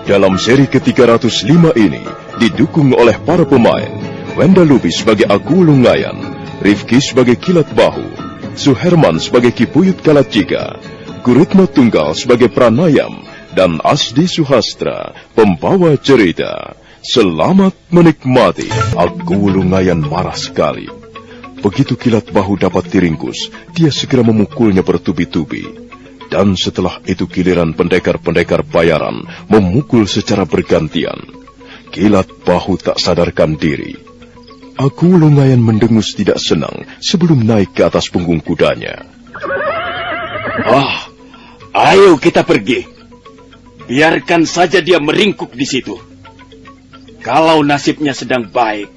Dalam seri ke-305 ini, didukung oleh para pemain, Wenda Lubis sebagai Aku Lungayan, Rifki sebagai Kilat Bahu, Suherman sebagai Kipuyut Kalacika, Guritno Tunggal sebagai Pranayam, dan Asdi Suhastra, pembawa cerita. Selamat menikmati. Aku Lungayan marah sekali. Begitu Kilat Bahu dapat diringkus, dia segera memukulnya bertubi-tubi. Dan setelah itu giliran pendekar-pendekar bayaran memukul secara bergantian. Kilat Bahu tak sadarkan diri. Aku Lungayan mendengus tidak senang sebelum naik ke atas punggung kudanya. Ayo kita pergi. Biarkan saja dia meringkuk di situ. Kalau nasibnya sedang baik,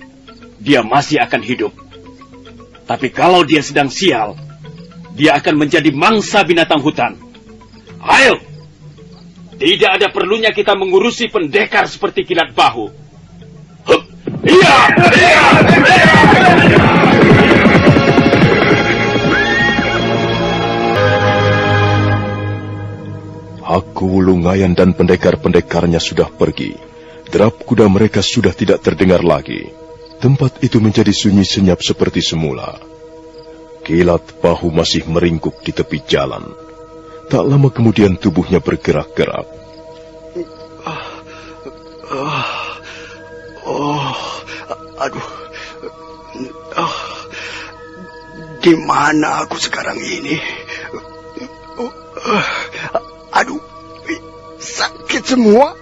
dia masih akan hidup. Tapi kalau dia sedang sial, dia akan menjadi mangsa binatang hutan. Ayo! Tidak ada perlunya kita mengurusi pendekar seperti Kilat Bahu. Hup! Iya! Aku Lungayan dan pendekar-pendekarnya sudah pergi. Derap kuda mereka sudah tidak terdengar lagi. Tempat itu menjadi sunyi senyap seperti semula. Kilat Bahu masih meringkuk di tepi jalan. Tak lama kemudian tubuhnya bergerak-gerak. Di mana aku sekarang ini? Sakit semua.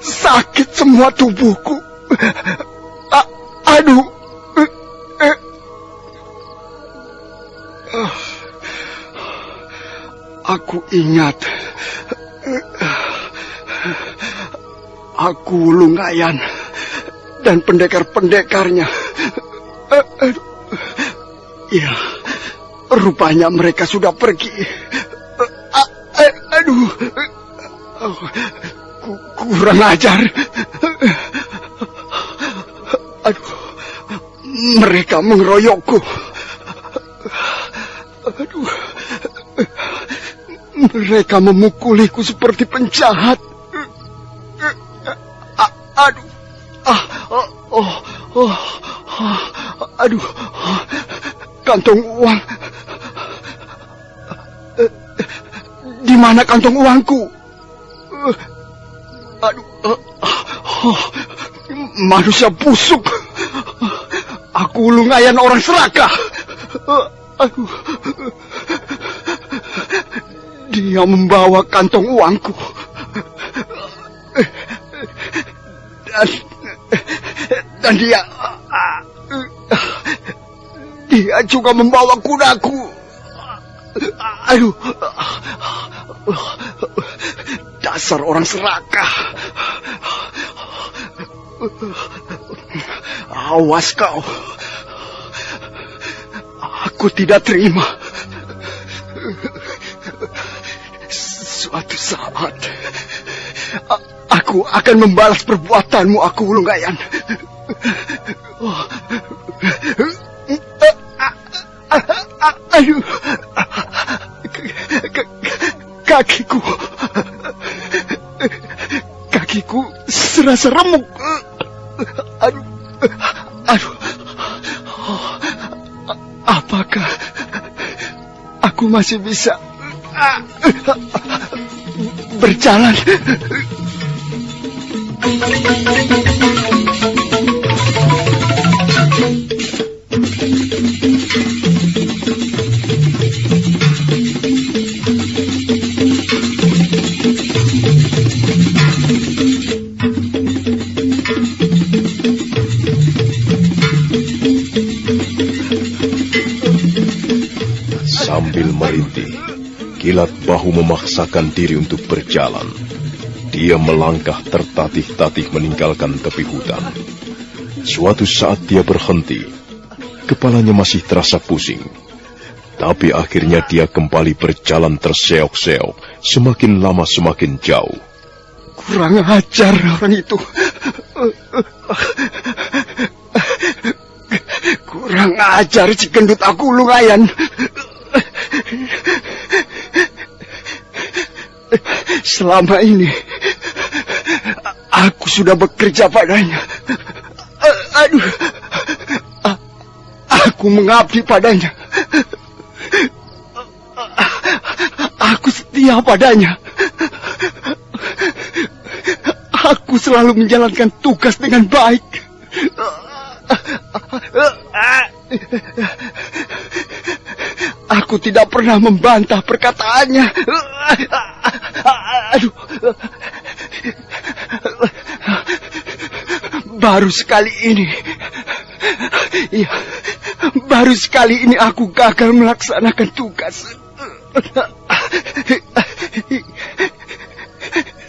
Sakit semua tubuhku. Aku ingat. Aku Lungayan dan pendekar-pendekarnya. Ya, rupanya mereka sudah pergi. Kurang ajar. Mereka mengeroyokku. Mereka memukuliku seperti penjahat. Kantong uang. Di mana kantong uangku? Manusia busuk. Aku Lungayan orang serakah. Dia membawa kantong uangku. Dan dia juga membawa kudaku. Dasar orang serakah. Awas kau. Aku tidak terima. Suatu saat aku akan membalas perbuatanmu, Aku Lungayan. Kakiku serasa remuk. Apakah aku masih bisa berjalan? Sambil merintih, Kilat Bahu memaksakan diri untuk berjalan. Dia melangkah tertatih-tatih meninggalkan tepi hutan. Suatu saat dia berhenti. Kepalanya masih terasa pusing. Tapi akhirnya dia kembali berjalan terseok-seok, semakin lama semakin jauh. Kurang ajar orang itu. Kurang ajar si gendut Aku Lungayan. Selama ini aku sudah bekerja padanya. Aku mengabdi padanya. Aku setia padanya. Aku selalu menjalankan tugas dengan baik. Aku tidak pernah membantah perkataannya. Aduh. Baru sekali ini aku gagal melaksanakan tugas.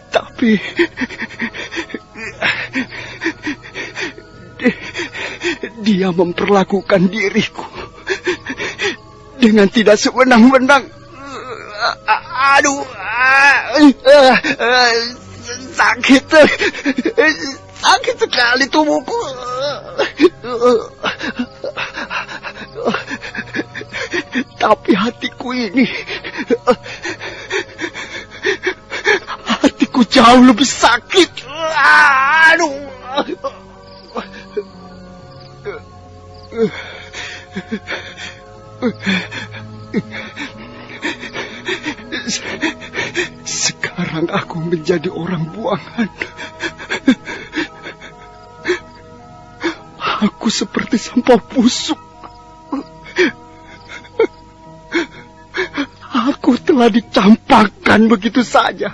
Tapi dia memperlakukan diriku dengan tidak sewenang-wenang. Aduh, sakit sekali tubuhku. Tapi hatiku jauh lebih sakit. Aduh. Sekarang aku menjadi orang buangan. Aku seperti sampah busuk. Aku telah dicampakkan begitu saja.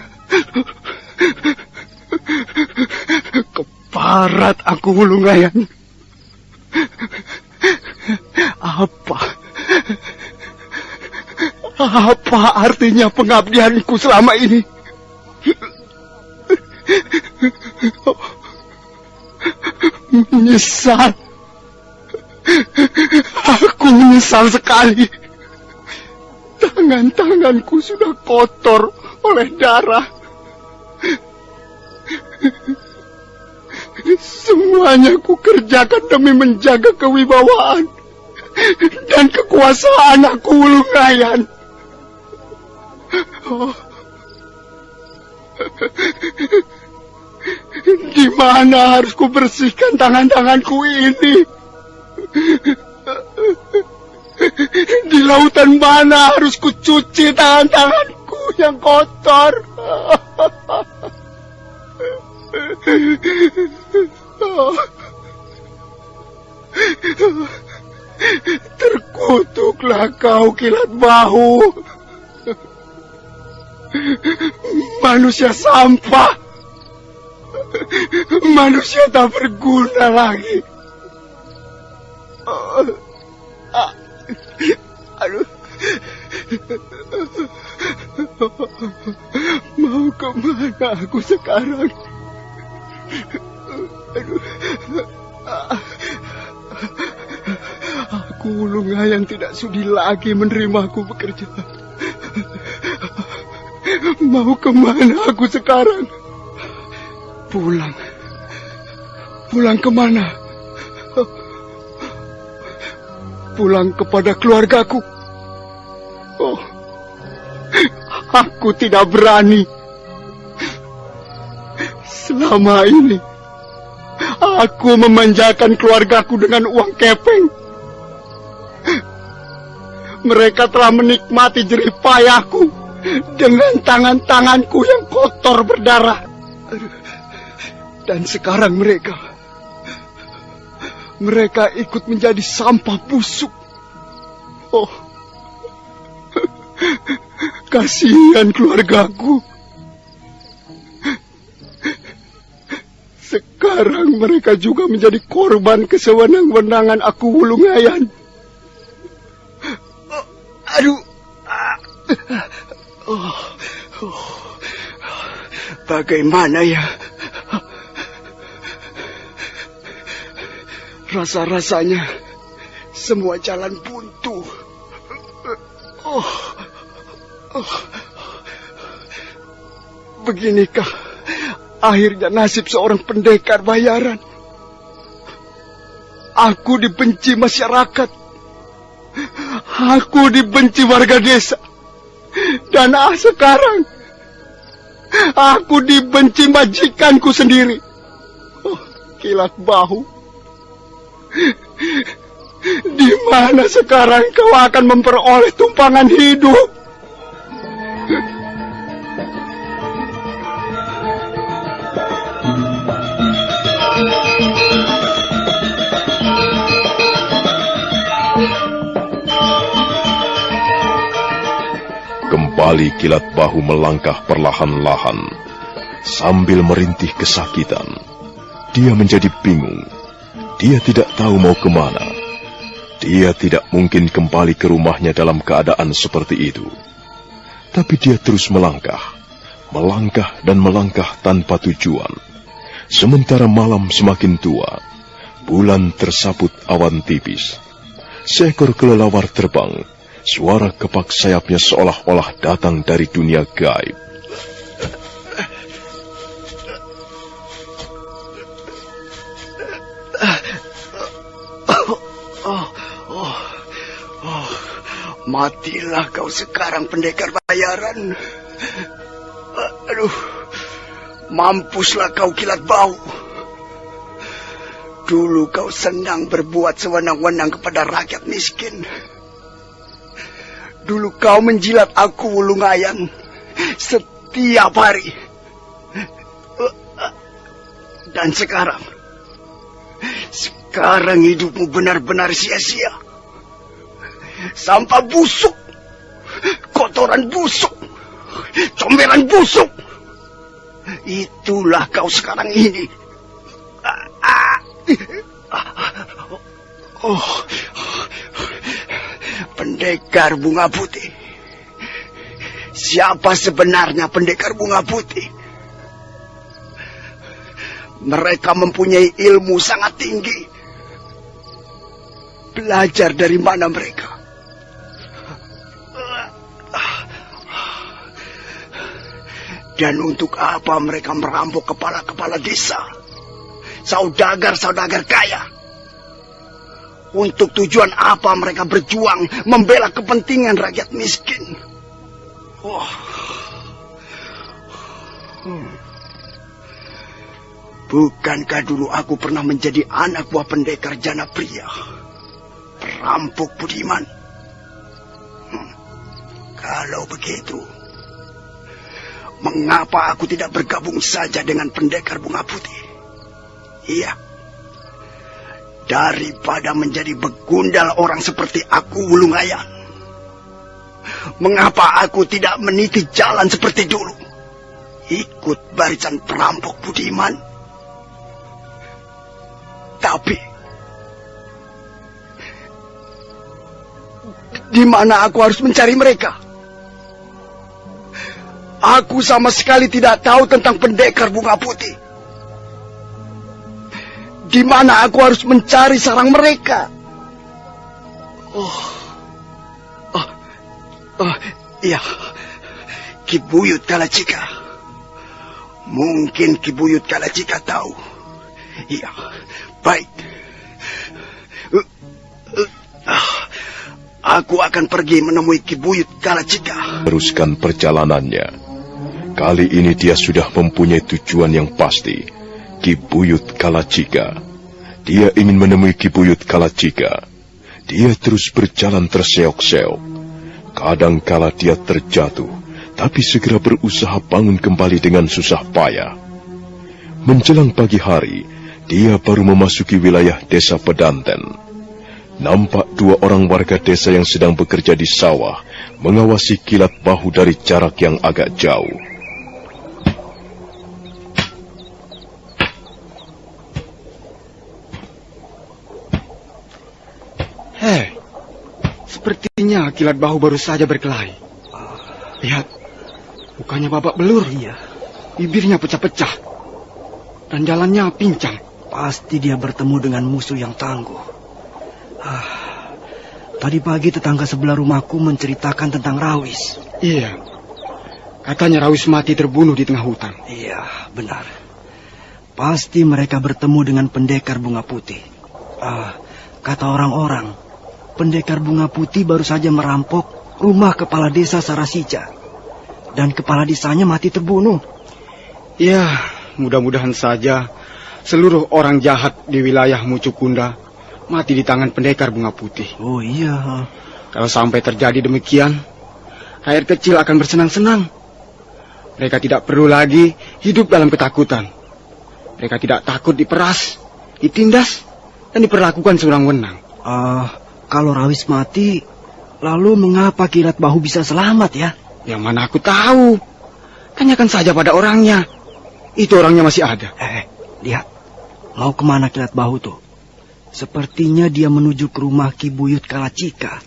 Keparat aku, Wulungayan. Apa artinya pengabdianku selama ini? Menyesal. Aku menyesal sekali. Tangan-tanganku sudah kotor oleh darah. Semuanya ku kerjakan demi menjaga kewibawaan dan kekuasaan aku, Wulungayan. Di mana harus ku bersihkan tangan-tanganku ini? Di lautan mana harus ku cuci tangan-tanganku yang kotor? Terkutuklah kau, Kilat Bahu. Manusia sampah. Manusia tak berguna lagi. Aduh. Mau kemana aku sekarang? Aduh. Aku, Wulungayan, tidak sudi lagi menerimaku bekerja. Mau kemana aku sekarang? Pulang kemana? Pulang kepada keluargaku. Oh, aku tidak berani. Selama ini aku memanjakan keluargaku dengan uang kepeng. Mereka telah menikmati jerih payahku dengan tangan-tanganku yang kotor berdarah. Dan sekarang mereka ikut menjadi sampah busuk. Oh, kasihan keluargaku. Sekarang mereka juga menjadi korban kesewenang-wenangan aku, Wulungayan. Aduh. Bagaimana ya? Rasa-rasanya semua jalan buntu. Beginikah akhirnya nasib seorang pendekar bayaran? Aku dibenci masyarakat. Aku dibenci warga desa. Dan sekarang Aku dibenci majikanku sendiri. Oh, Kilat Bahu. Di mana sekarang kau akan memperoleh tumpangan hidup? Kembali Kilat Bahu melangkah perlahan-lahan, sambil merintih kesakitan. Dia menjadi bingung. Dia tidak tahu mau kemana. Dia tidak mungkin kembali ke rumahnya dalam keadaan seperti itu. Tapi dia terus melangkah dan melangkah tanpa tujuan. Sementara malam semakin tua, bulan tersaput awan tipis. Seekor kelelawar terbang. Suara kepak sayapnya seolah-olah datang dari dunia gaib. Matilah kau sekarang, pendekar bayaran. Aduh, mampuslah kau, Kilat Bahu. Dulu kau senang berbuat sewenang-wenang kepada rakyat miskin. Dulu kau menjilat aku, Wulungayan, setiap hari. Dan sekarang hidupmu benar-benar sia-sia. Sampah busuk, kotoran busuk, comberan busuk. Itulah kau sekarang ini. Pendekar Bunga Putih. Siapa sebenarnya pendekar Bunga Putih? Mereka mempunyai ilmu sangat tinggi. Belajar dari mana mereka? Dan untuk apa mereka merampok kepala-kepala desa, saudagar-saudagar kaya? Untuk tujuan apa mereka berjuang membela kepentingan rakyat miskin? Bukankah dulu aku pernah menjadi anak buah pendekar Janapria, perampok budiman? Kalau begitu, mengapa aku tidak bergabung saja dengan pendekar Bunga Putih? Iya, daripada menjadi begundal orang seperti aku, Wulungayan. Mengapa aku tidak meniti jalan seperti dulu? Ikut barisan perampok budiman. Tapi di mana aku harus mencari mereka? Aku sama sekali tidak tahu tentang pendekar Bunga Putih. Di mana aku harus mencari sarang mereka? Iya, Ki Buyut Kalacika. Mungkin Ki Buyut Kalacika tahu. Iya, baik. Aku akan pergi menemui Ki Buyut Kalacika. Teruskan perjalanannya. Kali ini dia sudah mempunyai tujuan yang pasti. Ki Buyut Kalacika. Dia ingin menemui Ki Buyut Kalacika. Dia terus berjalan terseok-seok. Kadangkala dia terjatuh, tapi segera berusaha bangun kembali dengan susah payah. Menjelang pagi hari, dia baru memasuki wilayah desa Pedanten. Nampak dua orang warga desa yang sedang bekerja di sawah, mengawasi Kilat Bahu dari jarak yang agak jauh. Hei, sepertinya Kilat Bahu baru saja berkelahi. Lihat, mukanya babak belur. Iya. Bibirnya pecah-pecah. Dan jalannya pincang. Pasti dia bertemu dengan musuh yang tangguh. Tadi pagi tetangga sebelah rumahku menceritakan tentang Rawis. Iya. Katanya Rawis mati terbunuh di tengah hutan. Iya, benar. Pasti mereka bertemu dengan pendekar Bunga Putih. Kata orang-orang, pendekar Bunga Putih baru saja merampok rumah kepala desa Sarasija. Dan kepala desanya mati terbunuh. Ya, mudah-mudahan saja seluruh orang jahat di wilayah Mucukunda mati di tangan pendekar bunga putih. Oh iya. Kalau sampai terjadi demikian, rakyat kecil akan bersenang-senang. Mereka tidak perlu lagi hidup dalam ketakutan. Mereka tidak takut diperas, ditindas, dan diperlakukan sewenang-wenang. Kalau Rawis mati, lalu mengapa Kilat Bahu bisa selamat ya? Yang mana aku tahu. Tanyakan saja pada orangnya. Itu orangnya masih ada. Lihat. Mau kemana Kilat Bahu tuh? Sepertinya dia menuju ke rumah Ki Buyut Kalacika.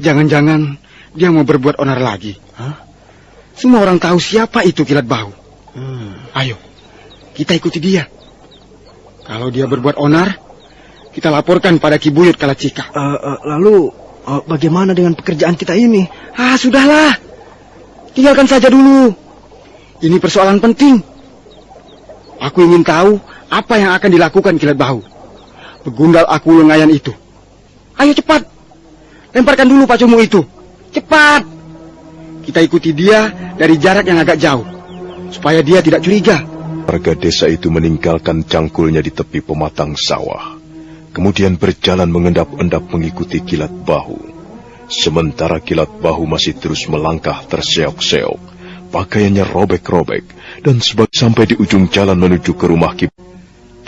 Jangan-jangan dia mau berbuat onar lagi. Semua orang tahu siapa itu Kilat Bahu. Ayo, kita ikuti dia. Kalau dia berbuat onar, kita laporkan pada Ki Buyut Kalacika. Lalu bagaimana dengan pekerjaan kita ini? Sudahlah. Tinggalkan saja dulu. Ini persoalan penting. Aku ingin tahu apa yang akan dilakukan Kilat Bahu. Begundal aku lengayan itu. Ayo cepat. Lemparkan dulu pacumu itu. Cepat. Kita ikuti dia dari jarak yang agak jauh. Supaya dia tidak curiga. Warga desa itu meninggalkan cangkulnya di tepi pematang sawah. Kemudian berjalan mengendap-endap mengikuti Kilat Bahu. Sementara Kilat Bahu masih terus melangkah terseok-seok. Pakaiannya robek-robek. Dan sampai di ujung jalan menuju ke rumah Ki.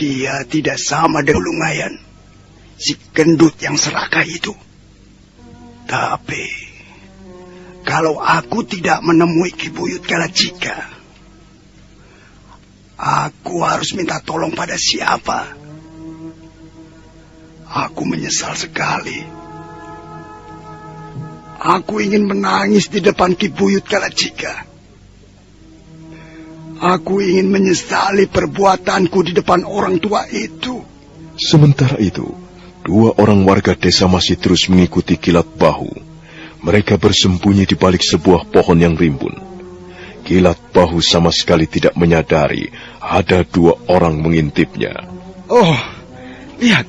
Dia tidak sama dengan Lungayan, si gendut yang serakah itu. Tapi, kalau aku tidak menemui Ki Buyut Kalacika, aku harus minta tolong pada siapa? Aku menyesal sekali. Aku ingin menangis di depan Ki Buyut Kalacika. Aku ingin menyesali perbuatanku di depan orang tua itu. Sementara itu, dua orang warga desa masih terus mengikuti Kilat Bahu. Mereka bersembunyi di balik sebuah pohon yang rimbun. Kilat Bahu sama sekali tidak menyadari ada dua orang mengintipnya. Oh, lihat.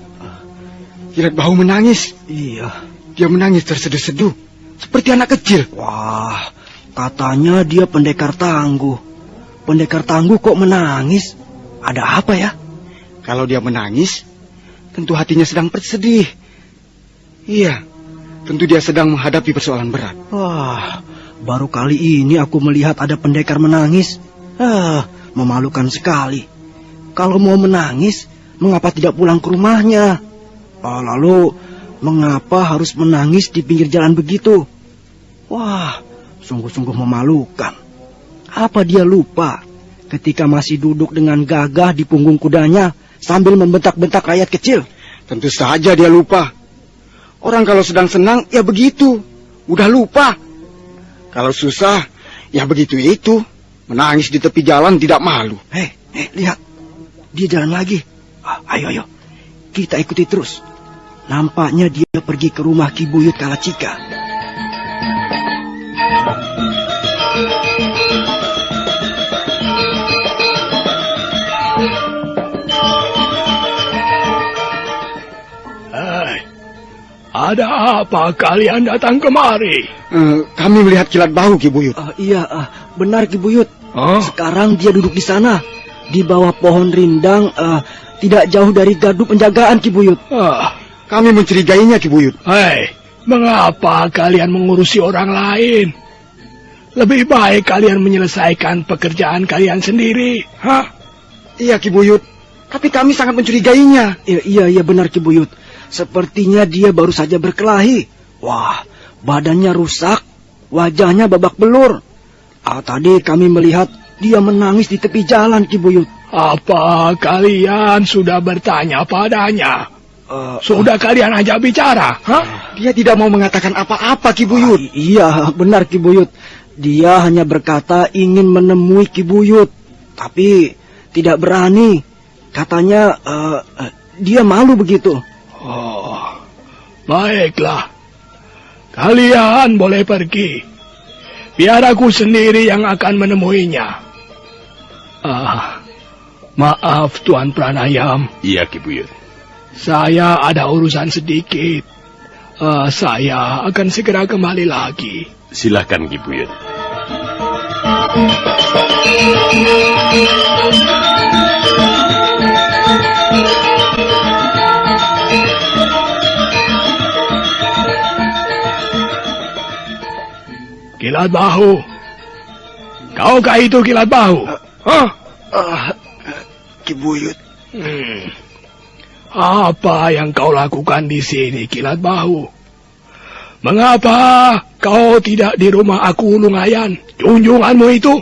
Kilat Bahu menangis. Iya. Dia menangis terseduh-seduh, seperti anak kecil. Wah, katanya dia pendekar tangguh. Pendekar tangguh kok menangis? Ada apa ya? Kalau dia menangis, tentu hatinya sedang bersedih. Iya, tentu dia sedang menghadapi persoalan berat. Wah, baru kali ini aku melihat ada pendekar menangis. Memalukan sekali. Kalau mau menangis, mengapa tidak pulang ke rumahnya? Lalu, mengapa harus menangis di pinggir jalan begitu? Wah, sungguh-sungguh memalukan. Apa dia lupa ketika masih duduk dengan gagah di punggung kudanya sambil membentak-bentak rakyat kecil? Tentu saja dia lupa. Orang kalau sedang senang, ya begitu. Udah lupa. Kalau susah, ya begitu itu. Menangis di tepi jalan tidak malu. Lihat. Dia jalan lagi. Ayo. Kita ikuti terus. Nampaknya dia pergi ke rumah Ki Buyut Kalacika. Ada apa kalian datang kemari? Kami melihat Kilat Bahu, Ki Buyut. Iya, benar Ki Buyut. Sekarang dia duduk di sana, di bawah pohon rindang, tidak jauh dari gardu penjagaan, Ki Buyut. Kami mencurigainya, Ki Buyut. Mengapa kalian mengurusi orang lain? Lebih baik kalian menyelesaikan pekerjaan kalian sendiri. Iya, Ki Buyut. Tapi kami sangat mencurigainya. Iya, benar Ki Buyut. Sepertinya dia baru saja berkelahi. Wah, badannya rusak, wajahnya babak belur. Tadi kami melihat dia menangis di tepi jalan, Ki Buyut. Apa kalian sudah bertanya padanya? Sudah kalian ajak bicara? Dia tidak mau mengatakan apa-apa, Ki Buyut. Iya, benar Ki Buyut. Dia hanya berkata ingin menemui Ki Buyut, tapi tidak berani. Katanya dia malu begitu. Baiklah. Kalian boleh pergi. Biar aku sendiri yang akan menemuinya. Maaf Tuan Pranayam. Iya Ki Buyut. Saya ada urusan sedikit. Saya akan segera kembali lagi. Silakan Ki Buyut. Kilat Bahu. Kaukah itu Kilat Bahu? Ki Buyut. Apa yang kau lakukan di sini, Kilat Bahu? Mengapa kau tidak di rumah Aku Lungayan, junjunganmu itu?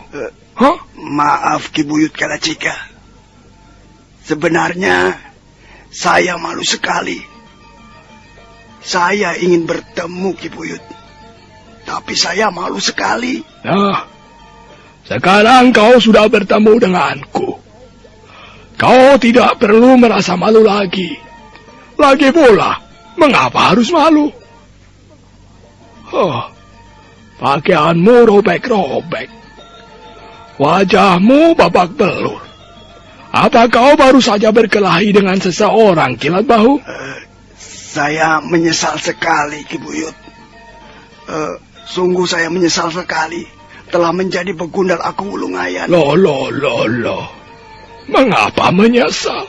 Maaf Ki Buyut Kalacika. Sebenarnya saya malu sekali. Saya ingin bertemu Ki Buyut, tapi saya malu sekali. Nah, sekarang kau sudah bertemu denganku. Kau tidak perlu merasa malu lagi. Lagi pula, mengapa harus malu? Pakaianmu robek-robek. Wajahmu babak belur. Apa kau baru saja berkelahi dengan seseorang, Kilat Bahu? Saya menyesal sekali, Ki Buyut. Sungguh saya menyesal sekali telah menjadi begundal Aku Lungayan. Loh. Mengapa menyesal?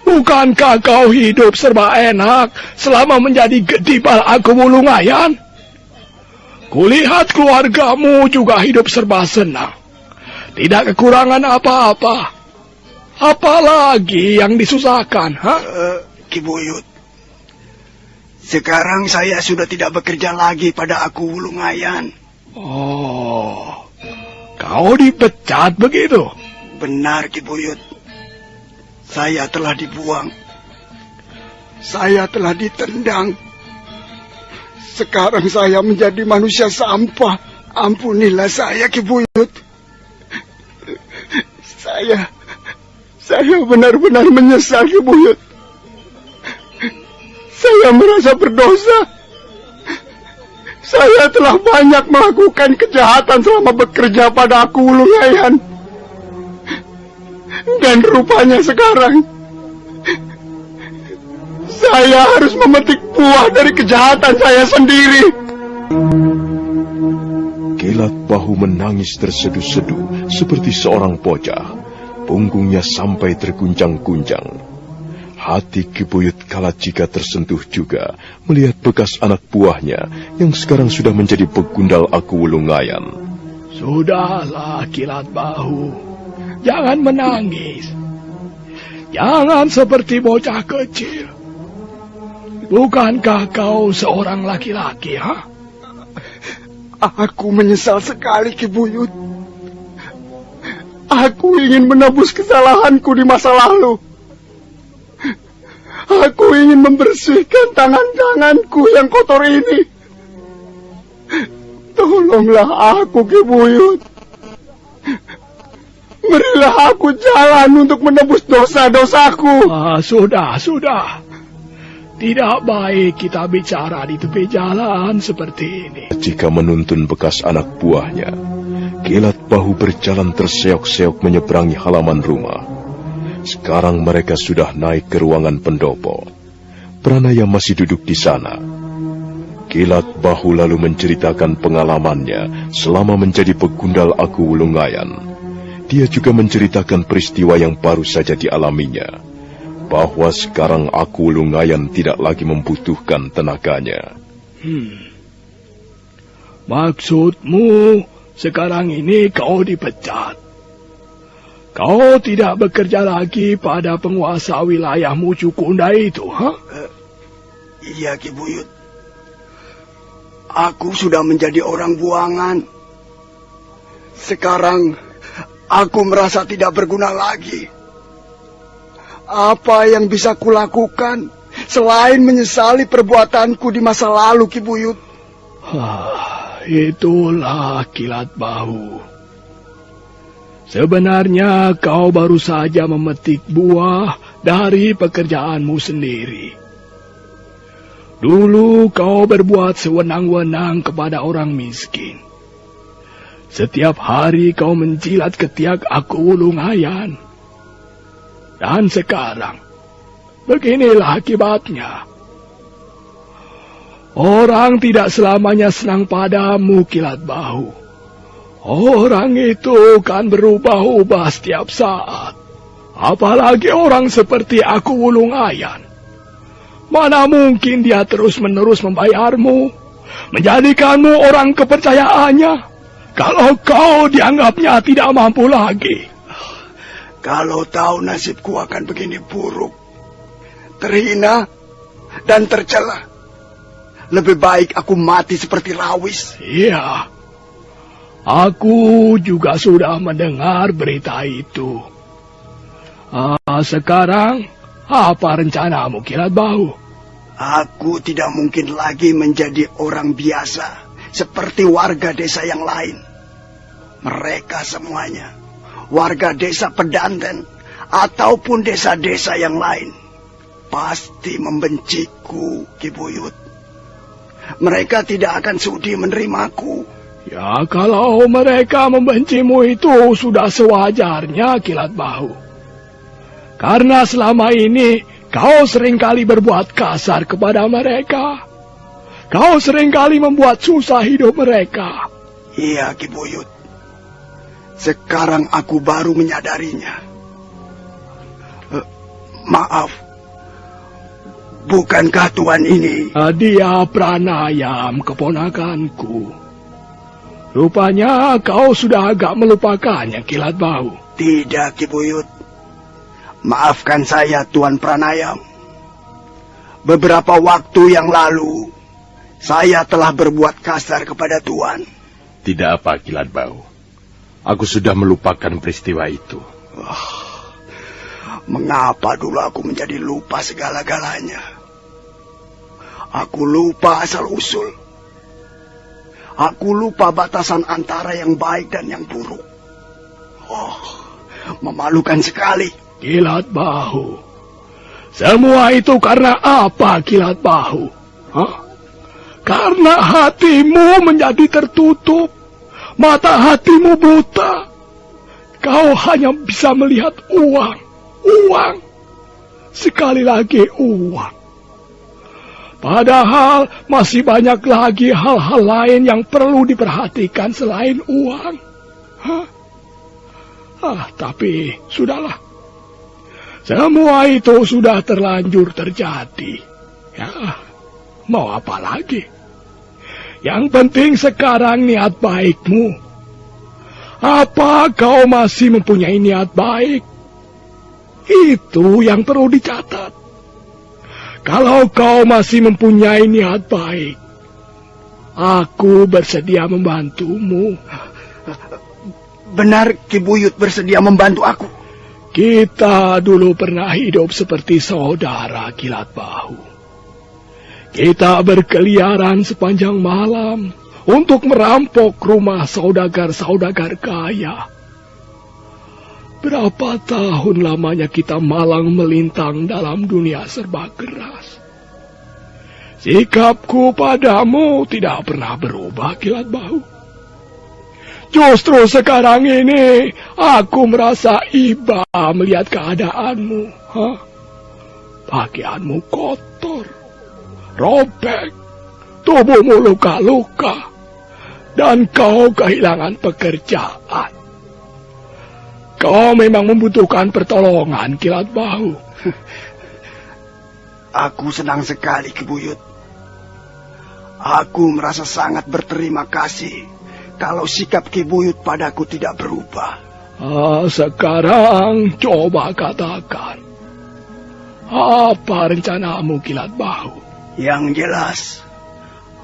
Bukankah kau hidup serba enak selama menjadi gedibal Aku Lungayan? Kulihat keluargamu juga hidup serba senang. Tidak kekurangan apa-apa. Apalagi yang disusahkan, Ki Buyut, sekarang saya sudah tidak bekerja lagi pada Aku Lungayan. Oh, kau dipecat begitu? Benar, Ki Buyut. Saya telah dibuang. Saya telah ditendang. Sekarang saya menjadi manusia sampah. Ampunilah saya, Ki Buyut. Saya benar-benar menyesal, Ki Buyut. Saya merasa berdosa. Saya telah banyak melakukan kejahatan selama bekerja pada Aku Lungayan. Dan rupanya sekarang saya harus memetik buah dari kejahatan saya sendiri. Kilat Bahu menangis terseduh-seduh seperti seorang bocah. Punggungnya sampai terguncang-guncang. Hati Ki Buyut Kalacika tersentuh juga melihat bekas anak buahnya yang sekarang sudah menjadi begundal Aku Lungayan. Sudahlah, Kilat Bahu. Jangan menangis. Jangan seperti bocah kecil. Bukankah kau seorang laki-laki, Aku menyesal sekali, Ki Buyut. Aku ingin menebus kesalahanku di masa lalu. Aku ingin membersihkan tangan-tanganku yang kotor ini. Tolonglah aku, Ki Buyut. Berilah aku jalan untuk menebus dosa-dosaku. Sudah. Tidak baik kita bicara di tepi jalan seperti ini. Jika menuntun bekas anak buahnya, Kilat Bahu berjalan terseok-seok menyeberangi halaman rumah. Sekarang mereka sudah naik ke ruangan pendopo. Pranaya masih duduk di sana. Kilat Bahu lalu menceritakan pengalamannya selama menjadi begundal Aku Lungayan. Dia juga menceritakan peristiwa yang baru saja dialaminya, bahwa sekarang Aku Lungayan tidak lagi membutuhkan tenaganya. Maksudmu sekarang ini kau dipecat? Kau tidak bekerja lagi pada penguasa wilayah Mucukunda itu, Iya, Ki Buyut. Aku sudah menjadi orang buangan. Sekarang aku merasa tidak berguna lagi. Apa yang bisa kulakukan selain menyesali perbuatanku di masa lalu, Ki Buyut? Itulah Kilat Bahu. Sebenarnya kau baru saja memetik buah dari pekerjaanmu sendiri. Dulu kau berbuat sewenang-wenang kepada orang miskin. Setiap hari kau menjilat ketiak Aku Lungayan. Dan sekarang, beginilah akibatnya. Orang tidak selamanya senang padamu, Kilat Bahu. Orang itu kan berubah-ubah setiap saat. Apalagi orang seperti aku Wulungayan. Mana mungkin dia terus-menerus membayarmu, menjadikanmu orang kepercayaannya, kalau kau dianggapnya tidak mampu lagi. Kalau tahu nasibku akan begini buruk, terhina dan tercela, lebih baik aku mati seperti Rawis. Iya, aku juga sudah mendengar berita itu. Sekarang, apa rencanamu, Kilat Bahu? Aku tidak mungkin lagi menjadi orang biasa seperti warga desa yang lain. Mereka semuanya, warga desa Pedanten ataupun desa-desa yang lain, pasti membenciku, Ki Buyut. Mereka tidak akan sudi menerimaku. Ya, kalau mereka membencimu itu sudah sewajarnya, Kilat Bahu. Karena selama ini kau seringkali berbuat kasar kepada mereka. Kau seringkali membuat susah hidup mereka. Iya, Ki Buyut. Sekarang aku baru menyadarinya. Maaf. Bukankah Tuan ini? Dia Pranayam, keponakanku. Rupanya kau sudah agak melupakannya, Kilat Bahu. Tidak, Ki Buyut. Maafkan saya, Tuan Pranayam. Beberapa waktu yang lalu, saya telah berbuat kasar kepada Tuan. Tidak apa, Kilat Bahu. Aku sudah melupakan peristiwa itu. Mengapa dulu aku menjadi lupa segala-galanya? Aku lupa asal-usul. Aku lupa batasan antara yang baik dan yang buruk. Memalukan sekali. Kilat Bahu. Semua itu karena apa, Kilat Bahu? Karena hatimu menjadi tertutup. Mata hatimu buta. Kau hanya bisa melihat uang. Uang. Sekali lagi uang. Padahal masih banyak lagi hal-hal lain yang perlu diperhatikan selain uang. Tapi sudahlah. Semua itu sudah terlanjur terjadi. Ya, mau apa lagi? Yang penting sekarang niat baikmu. Apa kau masih mempunyai niat baik? Itu yang perlu dicatat. Kalau kau masih mempunyai niat baik, aku bersedia membantumu. Benar Ki Buyut bersedia membantu aku? Kita dulu pernah hidup seperti saudara, Kilat Bahu. Kita berkeliaran sepanjang malam untuk merampok rumah saudagar-saudagar kaya. Berapa tahun lamanya kita malang melintang dalam dunia serba keras. Sikapku padamu tidak pernah berubah, Kilat Bahu. Justru sekarang ini aku merasa iba melihat keadaanmu. Pakaianmu kotor, robek, tubuhmu luka-luka, dan kau kehilangan pekerjaan. Kau memang membutuhkan pertolongan, Kilat Bahu. Aku senang sekali, Ki Buyut. Aku merasa sangat berterima kasih kalau sikap Ki Buyut padaku tidak berubah. Sekarang coba katakan. Apa rencanamu, Kilat Bahu? Yang jelas,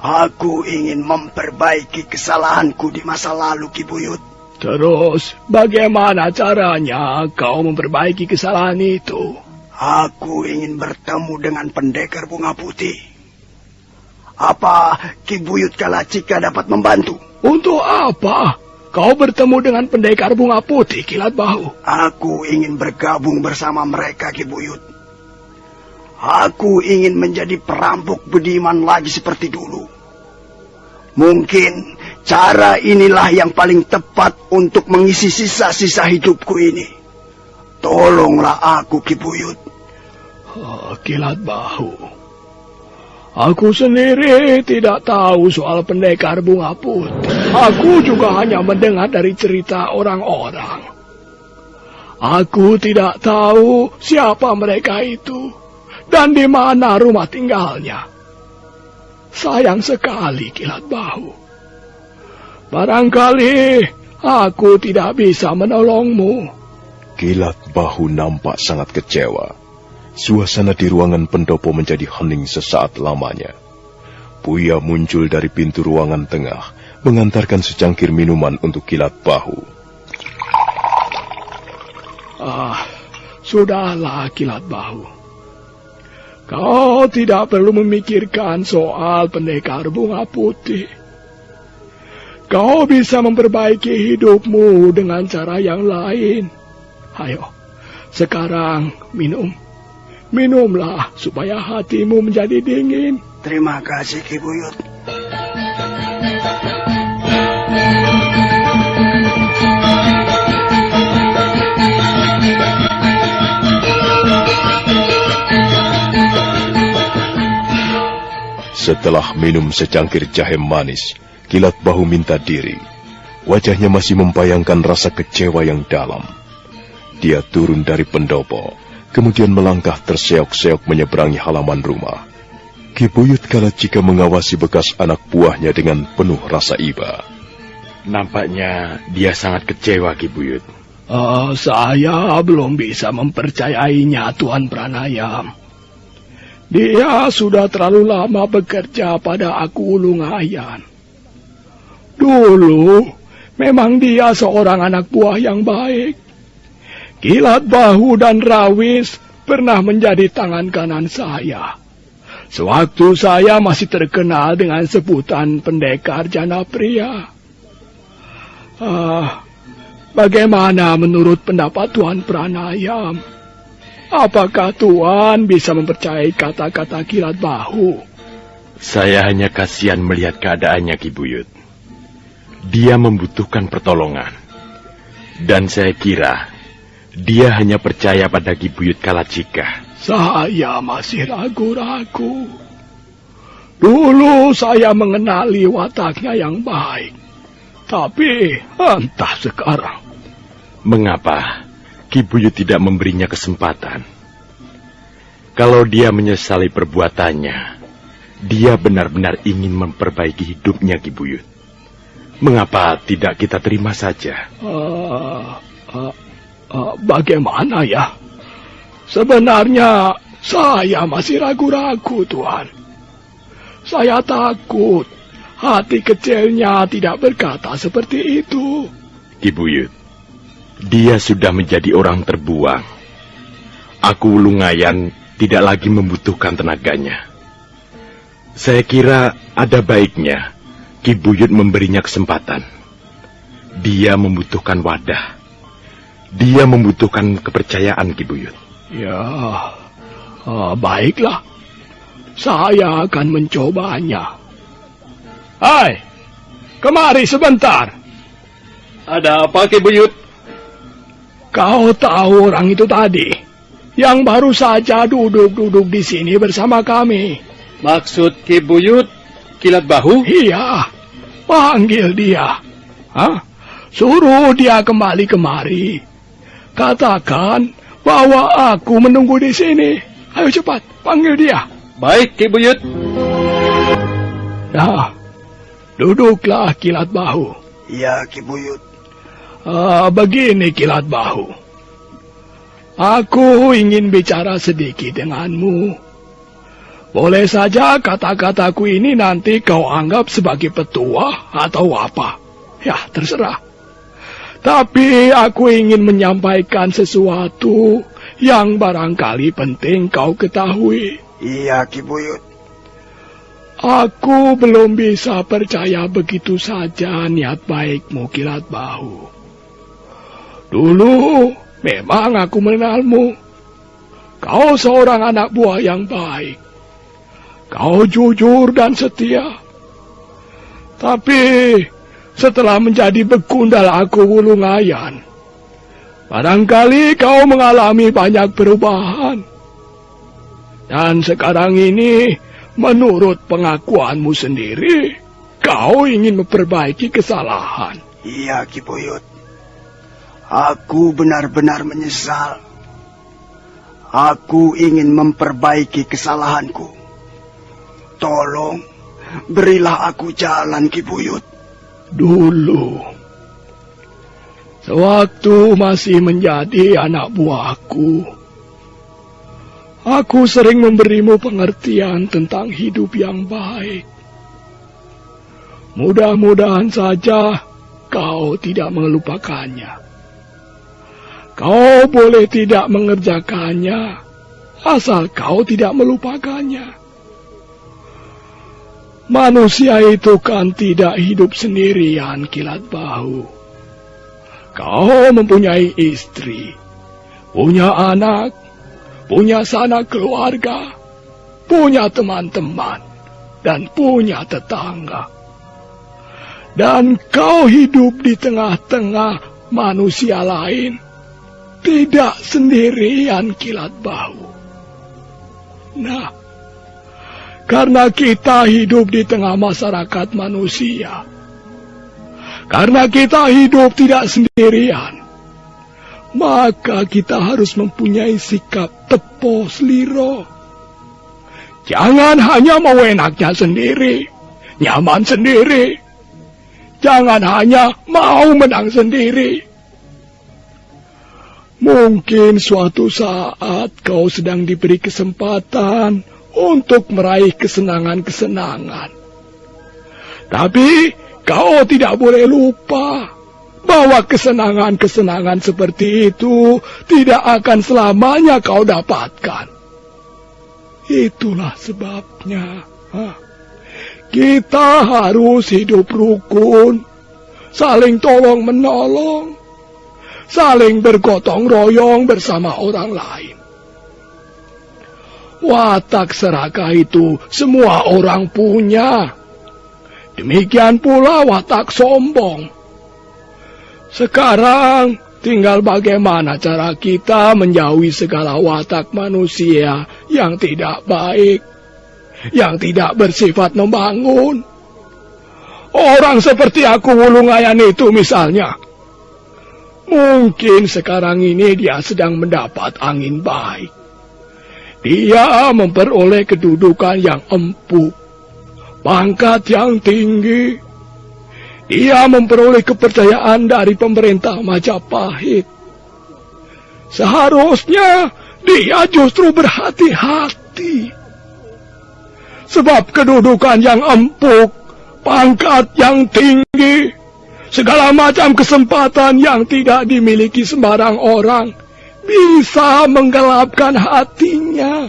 aku ingin memperbaiki kesalahanku di masa lalu, Ki Buyut. Terus, bagaimana caranya kau memperbaiki kesalahan itu? Aku ingin bertemu dengan pendekar bunga putih. Apa Ki Buyut Kalacika dapat membantu? Untuk apa kau bertemu dengan pendekar bunga putih, Kilat Bahu? Aku ingin bergabung bersama mereka, Ki Buyut. Aku ingin menjadi perampok budiman lagi seperti dulu. Mungkin cara inilah yang paling tepat untuk mengisi sisa-sisa hidupku ini. Tolonglah aku, Ki Buyut. Kilat Bahu, aku sendiri tidak tahu soal pendekar bunga putih. Aku juga hanya mendengar dari cerita orang-orang. Aku tidak tahu siapa mereka itu dan di mana rumah tinggalnya. Sayang sekali, Kilat Bahu. Barangkali aku tidak bisa menolongmu. Kilat Bahu nampak sangat kecewa. Suasana di ruangan pendopo menjadi hening sesaat lamanya. Buya muncul dari pintu ruangan tengah, mengantarkan secangkir minuman untuk Kilat Bahu. Sudahlah, Kilat Bahu. Kau tidak perlu memikirkan soal pendekar bunga putih. Kau bisa memperbaiki hidupmu dengan cara yang lain. Ayo, sekarang minum. Minumlah supaya hatimu menjadi dingin. Terima kasih, Ki Buyut. Setelah minum secangkir jahe manis, Kilat Bahu minta diri. Wajahnya masih membayangkan rasa kecewa yang dalam. Dia turun dari pendopo, kemudian melangkah terseok-seok menyeberangi halaman rumah. Ki Buyut Kalacika mengawasi bekas anak buahnya dengan penuh rasa iba. Nampaknya dia sangat kecewa, Ki Buyut. Saya belum bisa mempercayainya, Tuan Pranayam. Dia sudah terlalu lama bekerja pada Aku Lungayan. Dulu, memang dia seorang anak buah yang baik. Kilat Bahu dan Rawis pernah menjadi tangan kanan saya. Sewaktu saya masih terkenal dengan sebutan pendekar Janapria. Bagaimana menurut pendapat Tuan Pranayam? Apakah Tuan bisa mempercayai kata-kata Kilat Bahu? Saya hanya kasihan melihat keadaannya, Ki Buyut. Dia membutuhkan pertolongan. Dan saya kira dia hanya percaya pada Ki Buyut Kalacika. Saya masih ragu-ragu. Dulu saya mengenali wataknya yang baik. Tapi entah sekarang. Mengapa Ki Buyut tidak memberinya kesempatan? Kalau dia menyesali perbuatannya, dia benar-benar ingin memperbaiki hidupnya, Ki Buyut. Mengapa tidak kita terima saja? Bagaimana ya? Sebenarnya saya masih ragu-ragu, Tuan. Saya takut hati kecilnya tidak berkata seperti itu. Ki Buyut, dia sudah menjadi orang terbuang. Aku Lungayan tidak lagi membutuhkan tenaganya. Saya kira ada baiknya Ki Buyut memberinya kesempatan. Dia membutuhkan wadah. Dia membutuhkan kepercayaan, Ki Buyut. Ya, baiklah. Saya akan mencobanya. Hai, kemari sebentar. Ada apa, Ki Buyut? Kau tahu orang itu tadi, yang baru saja duduk-duduk di sini bersama kami. Maksud Ki Buyut, Kilat Bahu? Iya, panggil dia. Suruh dia kembali kemari. Katakan bahwa aku menunggu di sini. Ayo cepat, panggil dia. Baik, Ki Buyut. Nah, duduklah Kilat Bahu. Iya, Ki Buyut. Begini Kilat Bahu. Aku ingin bicara sedikit denganmu. Boleh saja kata-kataku ini nanti kau anggap sebagai petua atau apa. Ya, terserah. Tapi aku ingin menyampaikan sesuatu yang barangkali penting kau ketahui. Iya, Ki Buyut. Aku belum bisa percaya begitu saja niat baikmu, Kilat Bahu. Dulu memang aku mengenalmu. Kau seorang anak buah yang baik. Kau jujur dan setia. Tapi setelah menjadi begundal Aku Lungayan, barangkali kau mengalami banyak perubahan. Dan sekarang ini, menurut pengakuanmu sendiri, kau ingin memperbaiki kesalahan. Iya, Ki Buyut. Aku benar-benar menyesal. Aku ingin memperbaiki kesalahanku. Tolong, berilah aku jalan, Ki Buyut. Dulu, sewaktu masih menjadi anak buahku, aku sering memberimu pengertian tentang hidup yang baik. Mudah-mudahan saja kau tidak melupakannya. Kau boleh tidak mengerjakannya, asal kau tidak melupakannya. Manusia itu kan tidak hidup sendirian, Kilat Bahu. Kau mempunyai istri, punya anak, punya sanak keluarga, punya teman-teman, dan punya tetangga. Dan kau hidup di tengah-tengah manusia lain, tidak sendirian, Kilat Bahu. Nah, karena kita hidup di tengah masyarakat manusia, karena kita hidup tidak sendirian, maka kita harus mempunyai sikap tepo seliro. Jangan hanya mau enaknya sendiri, nyaman sendiri. Jangan hanya mau menang sendiri. Mungkin suatu saat kau sedang diberi kesempatan untuk meraih kesenangan-kesenangan. Tapi kau tidak boleh lupa bahwa kesenangan-kesenangan seperti itu tidak akan selamanya kau dapatkan. Itulah sebabnya kita harus hidup rukun, saling tolong-menolong, saling bergotong royong bersama orang lain. Watak serakah itu semua orang punya. Demikian pula watak sombong. Sekarang tinggal bagaimana cara kita menjauhi segala watak manusia yang tidak baik, yang tidak bersifat membangun. Orang seperti aku Wulungayan itu misalnya. Mungkin sekarang ini dia sedang mendapat angin baik. Dia memperoleh kedudukan yang empuk, pangkat yang tinggi. Dia memperoleh kepercayaan dari pemerintah Majapahit. Seharusnya dia justru berhati-hati. Sebab kedudukan yang empuk, pangkat yang tinggi, segala macam kesempatan yang tidak dimiliki sembarang orang bisa menggelapkan hatinya.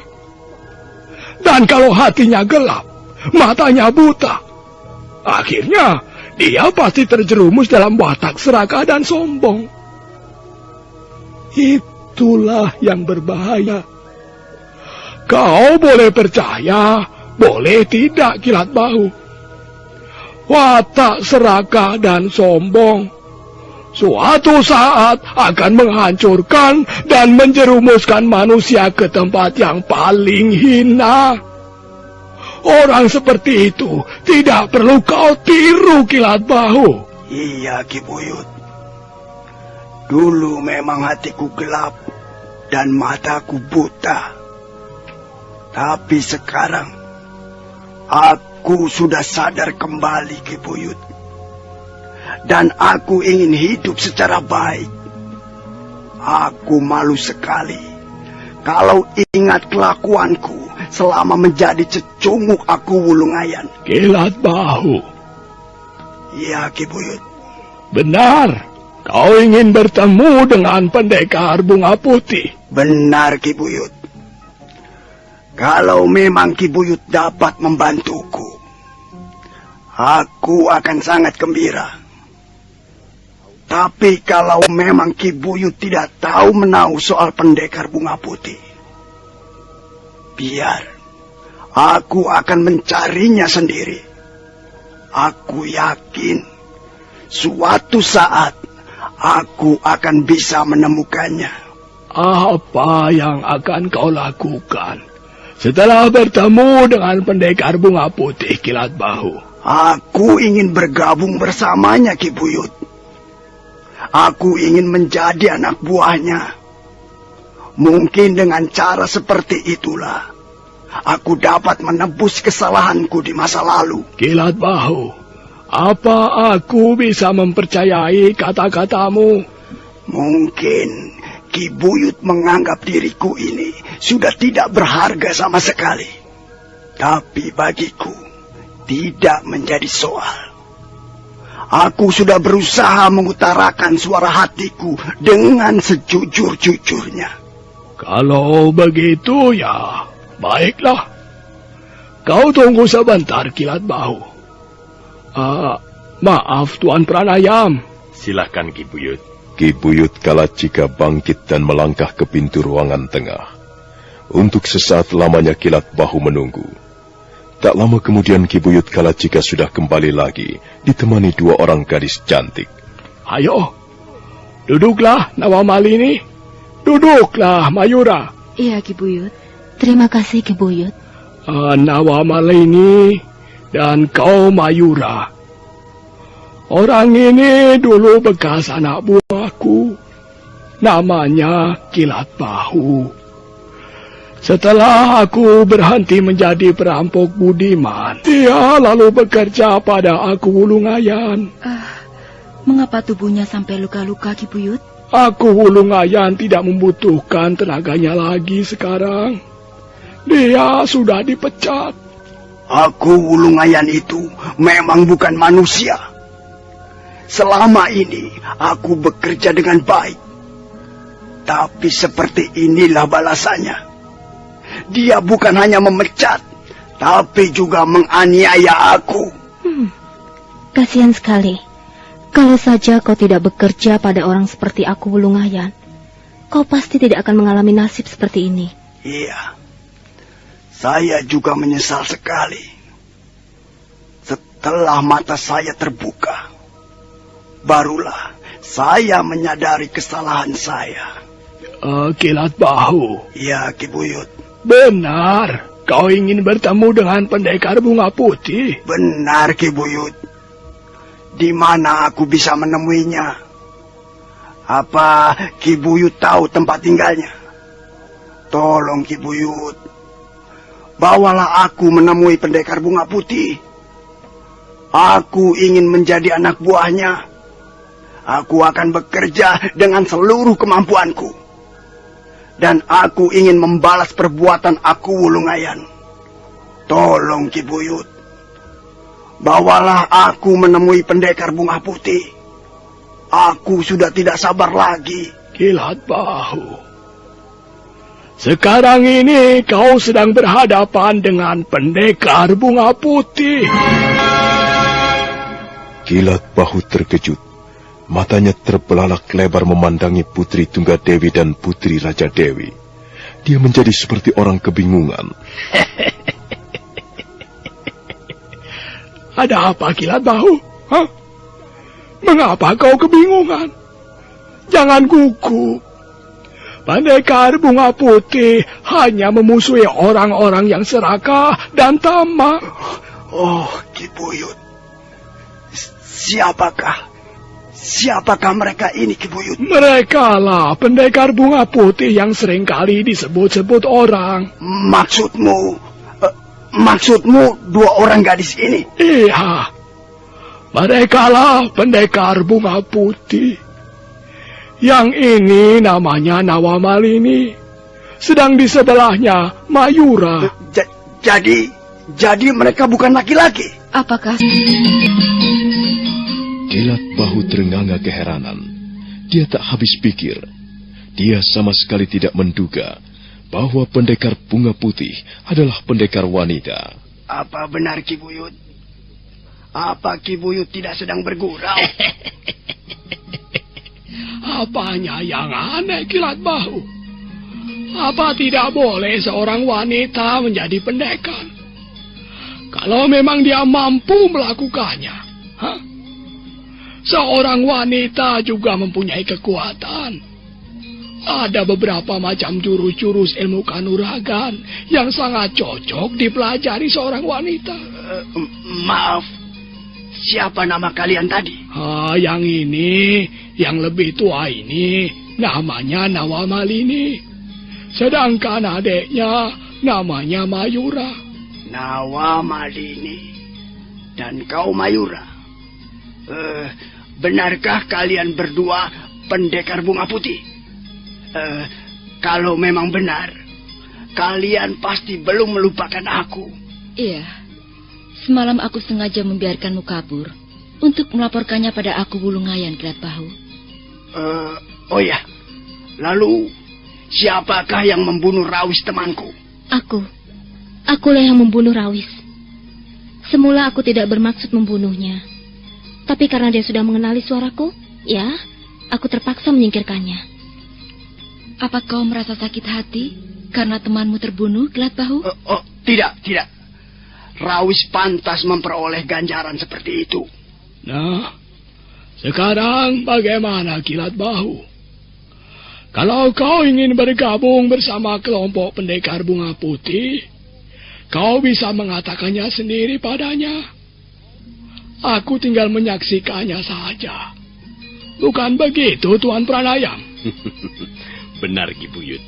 Dan kalau hatinya gelap, matanya buta, akhirnya dia pasti terjerumus dalam watak serakah dan sombong. Itulah yang berbahaya. Kau boleh percaya, boleh tidak, Kilat Bahu. Watak serakah dan sombong suatu saat akan menghancurkan dan menjerumuskan manusia ke tempat yang paling hina. Orang seperti itu tidak perlu kau tiru, Kilat Bahu. Iya, Ki Buyut. Dulu memang hatiku gelap dan mataku buta. Tapi sekarang aku sudah sadar kembali, Ki Buyut. Dan aku ingin hidup secara baik. Aku malu sekali kalau ingat kelakuanku selama menjadi cecunguk aku Wulungayan. Kilat Bahu. Iya, Ki Buyut. Benar, kau ingin bertemu dengan pendekar bunga putih. Benar, Ki Buyut. Kalau memang Ki Buyut dapat membantuku, aku akan sangat gembira. Tapi kalau memang Ki Buyut tidak tahu menahu soal pendekar bunga putih, biar aku akan mencarinya sendiri. Aku yakin suatu saat aku akan bisa menemukannya. Apa yang akan kau lakukan setelah bertemu dengan pendekar bunga putih, Kilat Bahu? Aku ingin bergabung bersamanya, Ki Buyut. Aku ingin menjadi anak buahnya. Mungkin dengan cara seperti itulah aku dapat menebus kesalahanku di masa lalu. Kilat Bahu, apa aku bisa mempercayai kata-katamu? Mungkin Ki Buyut menganggap diriku ini sudah tidak berharga sama sekali. Tapi bagiku tidak menjadi soal. Aku sudah berusaha mengutarakan suara hatiku dengan sejujur-jujurnya. Kalau begitu ya, baiklah. Kau tunggu sebentar, Kilat Bahu. Maaf, Tuan Pranayam. Silakan, Ki Buyut. Ki Buyut Kalacika bangkit dan melangkah ke pintu ruangan tengah. Untuk sesaat lamanya Kilat Bahu menunggu. Tak lama kemudian Ki Buyut Kalacika sudah kembali lagi, ditemani dua orang gadis cantik. Ayo, duduklah Nawamalini. Duduklah Mayura. Iya, Ki Buyut. Terima kasih, Ki Buyut. Nawamalini dan kau Mayura. Orang ini dulu bekas anak buahku. Namanya Kilat Bahu. Setelah aku berhenti menjadi perampok budiman, dia lalu bekerja pada Aku Wulungayan. Mengapa tubuhnya sampai luka-luka, Ki Buyut? Aku Wulungayan tidak membutuhkan tenaganya lagi sekarang. Dia sudah dipecat. Aku Wulungayan itu memang bukan manusia. Selama ini aku bekerja dengan baik. Tapi seperti inilah balasannya. Dia bukan hanya memecat, tapi juga menganiaya aku. Kasihan sekali. Kalau saja kau tidak bekerja pada orang seperti Aku Wulungayan, kau pasti tidak akan mengalami nasib seperti ini. Iya, saya juga menyesal sekali. Setelah mata saya terbuka, barulah saya menyadari kesalahan saya. Kilat Bahu. Iya, Ki Buyut. Benar, kau ingin bertemu dengan pendekar bunga putih. Benar, Ki Buyut. Di mana aku bisa menemuinya? Apa Ki Buyut tahu tempat tinggalnya? Tolong Ki Buyut, bawalah aku menemui pendekar bunga putih. Aku ingin menjadi anak buahnya. Aku akan bekerja dengan seluruh kemampuanku. Dan aku ingin membalas perbuatan Aku Wulungayan. Tolong Ki Buyut, bawalah aku menemui pendekar bunga putih. Aku sudah tidak sabar lagi. Kilat Bahu, sekarang ini kau sedang berhadapan dengan pendekar bunga putih. Kilat Bahu terkejut. Matanya terbelalak lebar memandangi Putri Tunggadewi dan Putri Raja Dewi. Dia menjadi seperti orang kebingungan. Ada apa, Kilat Bahu? Hah? Mengapa kau kebingungan? Jangan gugup. Pendekar bunga putih hanya memusuhi orang-orang yang serakah dan tamak. Oh, Ki Buyut. Siapakah mereka ini, Ki Buyut? Mereka lah pendekar bunga putih yang seringkali disebut-sebut orang. Maksudmu dua orang gadis ini? Iya, mereka lah pendekar bunga putih. Yang ini namanya Nawamalini, sedang di sebelahnya Mayura. Jadi mereka bukan laki-laki? Apakah... Kilat Bahu terenganga keheranan. Dia tak habis pikir. Dia sama sekali tidak menduga bahwa pendekar bunga putih adalah pendekar wanita. Apa benar Ki Buyut? Apa Ki Buyut tidak sedang bergurau? Apanya yang aneh, Kilat Bahu? Apa tidak boleh seorang wanita menjadi pendekar? Kalau memang dia mampu melakukannya, hah? Seorang wanita juga mempunyai kekuatan. Ada beberapa macam jurus-jurus ilmu kanuragan yang sangat cocok dipelajari seorang wanita. siapa nama kalian tadi? Yang ini, yang lebih tua ini, namanya Nawamalini. Sedangkan adiknya namanya Mayura. Nawamalini. Dan kau Mayura. Benarkah kalian berdua pendekar bunga putih? Kalau memang benar, kalian pasti belum melupakan aku. Iya. Semalam aku sengaja membiarkanmu kabur untuk melaporkannya pada aku Wulungayan, Kilat Bahu. Oh ya. Lalu, siapakah yang membunuh Rawis temanku? Aku. Akulah yang membunuh Rawis. Semula aku tidak bermaksud membunuhnya. Tapi karena dia sudah mengenali suaraku, ya, aku terpaksa menyingkirkannya. Apa kau merasa sakit hati karena temanmu terbunuh, Kilat Bahu? Tidak. Rawis pantas memperoleh ganjaran seperti itu. Nah, sekarang bagaimana, Kilat Bahu? Kalau kau ingin bergabung bersama kelompok pendekar bunga putih, kau bisa mengatakannya sendiri padanya. Aku tinggal menyaksikannya saja. Bukan begitu, Tuan Pranayam? Benar, Ki Buyut.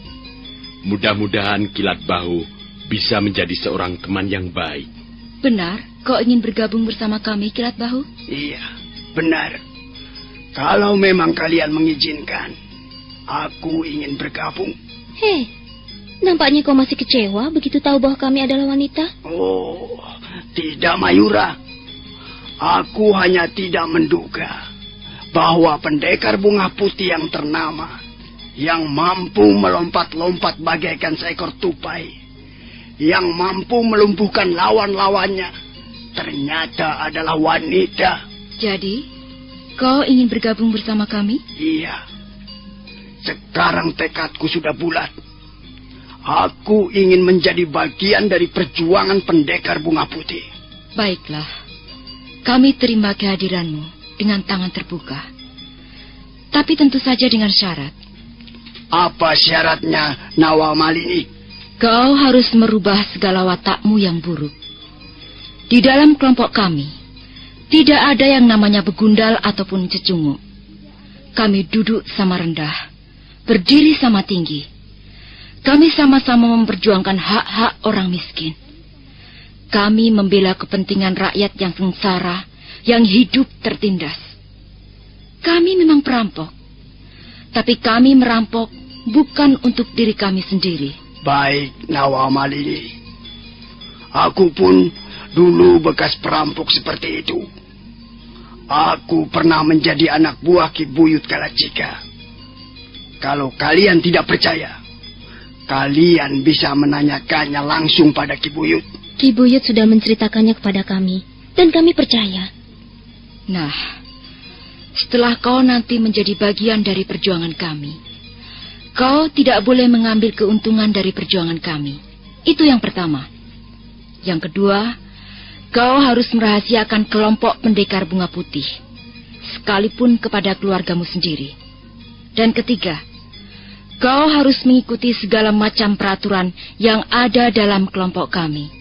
Mudah-mudahan Kilat Bahu bisa menjadi seorang teman yang baik. Benar, kau ingin bergabung bersama kami, Kilat Bahu? Iya, benar. Kalau memang kalian mengizinkan, aku ingin bergabung. Hei, nampaknya kau masih kecewa begitu tahu bahwa kami adalah wanita. Oh, tidak, Mayura. Aku hanya tidak menduga bahwa pendekar bunga putih yang ternama, yang mampu melompat-lompat bagaikan seekor tupai, yang mampu melumpuhkan lawan-lawannya, ternyata adalah wanita. Jadi, kau ingin bergabung bersama kami? Iya. Sekarang tekadku sudah bulat. Aku ingin menjadi bagian dari perjuangan pendekar bunga putih. Baiklah. Kami terima kehadiranmu dengan tangan terbuka. Tapi tentu saja dengan syarat. Apa syaratnya, Nawamalini? Kau harus merubah segala watakmu yang buruk. Di dalam kelompok kami, tidak ada yang namanya begundal ataupun cecunguk. Kami duduk sama rendah, berdiri sama tinggi. Kami sama-sama memperjuangkan hak-hak orang miskin. Kami membela kepentingan rakyat yang sengsara, yang hidup tertindas. Kami memang perampok, tapi kami merampok bukan untuk diri kami sendiri. Baik, Nawamalini. Aku pun dulu bekas perampok seperti itu. Aku pernah menjadi anak buah Ki Buyut Kalacika. Kalau kalian tidak percaya, kalian bisa menanyakannya langsung pada Ki Buyut. Ki Buyut sudah menceritakannya kepada kami, dan kami percaya. Nah, setelah kau nanti menjadi bagian dari perjuangan kami, kau tidak boleh mengambil keuntungan dari perjuangan kami. Itu yang pertama. Yang kedua, kau harus merahasiakan kelompok pendekar bunga putih, sekalipun kepada keluargamu sendiri. Dan ketiga, kau harus mengikuti segala macam peraturan yang ada dalam kelompok kami.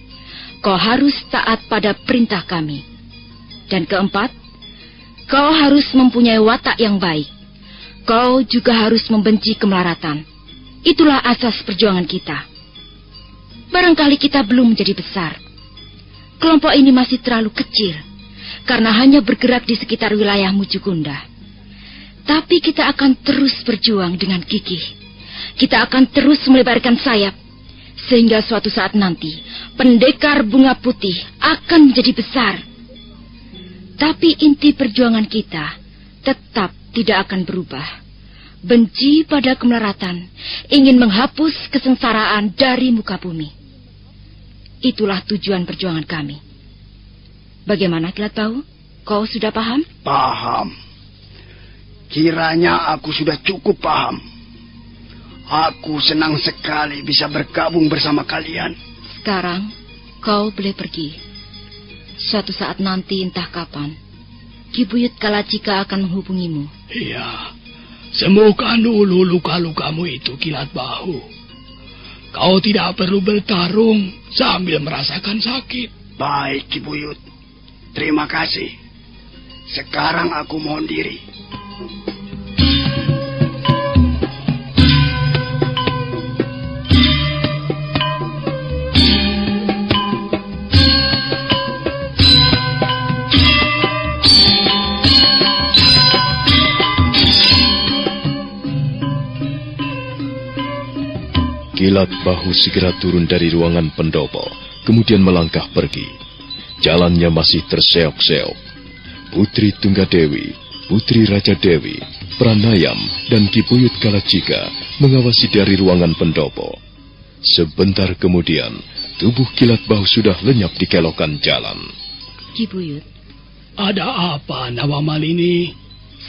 Kau harus taat pada perintah kami. Dan keempat, kau harus mempunyai watak yang baik. Kau juga harus membenci kemelaratan. Itulah asas perjuangan kita. Barangkali kita belum menjadi besar. Kelompok ini masih terlalu kecil, karena hanya bergerak di sekitar wilayah Mujukunda. Tapi kita akan terus berjuang dengan gigih. Kita akan terus melebarkan sayap, sehingga suatu saat nanti, pendekar bunga putih akan menjadi besar. Tapi inti perjuangan kita tetap tidak akan berubah. Benci pada kemelaratan, ingin menghapus kesengsaraan dari muka bumi. Itulah tujuan perjuangan kami. Bagaimana, Kilat Bahu? Kau sudah paham? Paham. Kiranya aku sudah cukup paham. Aku senang sekali bisa bergabung bersama kalian. Sekarang, kau boleh pergi. Suatu saat nanti, entah kapan, Ki Buyut Kalacika akan menghubungimu. Iya, sembuhkan dulu luka-lukamu itu, Kilat Bahu. Kau tidak perlu bertarung sambil merasakan sakit. Baik, Ki Buyut. Terima kasih. Sekarang aku mohon diri. Kilat Bahu segera turun dari ruangan pendopo, kemudian melangkah pergi. Jalannya masih terseok-seok. Putri Tunggadewi, Putri Raja Dewi, Pranayam, dan Ki Buyut Kalacika mengawasi dari ruangan pendopo. Sebentar kemudian, tubuh Kilat Bahu sudah lenyap di kelokan jalan. Ki Buyut. Ada apa, Nawamalini?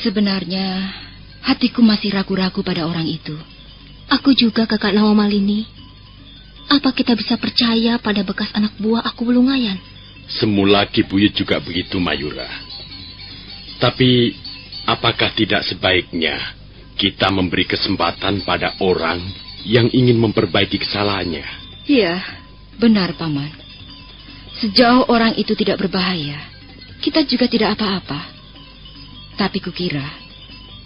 Sebenarnya, hatiku masih ragu-ragu pada orang itu. Aku juga, Kakak Nawamalini. Apa kita bisa percaya pada bekas anak buah Aku Wulungayan? Semula Ki Buyut juga begitu, Mayura. Tapi, apakah tidak sebaiknya kita memberi kesempatan pada orang yang ingin memperbaiki kesalahannya? Iya, benar, Paman. Sejauh orang itu tidak berbahaya, kita juga tidak apa-apa. Tapi kukira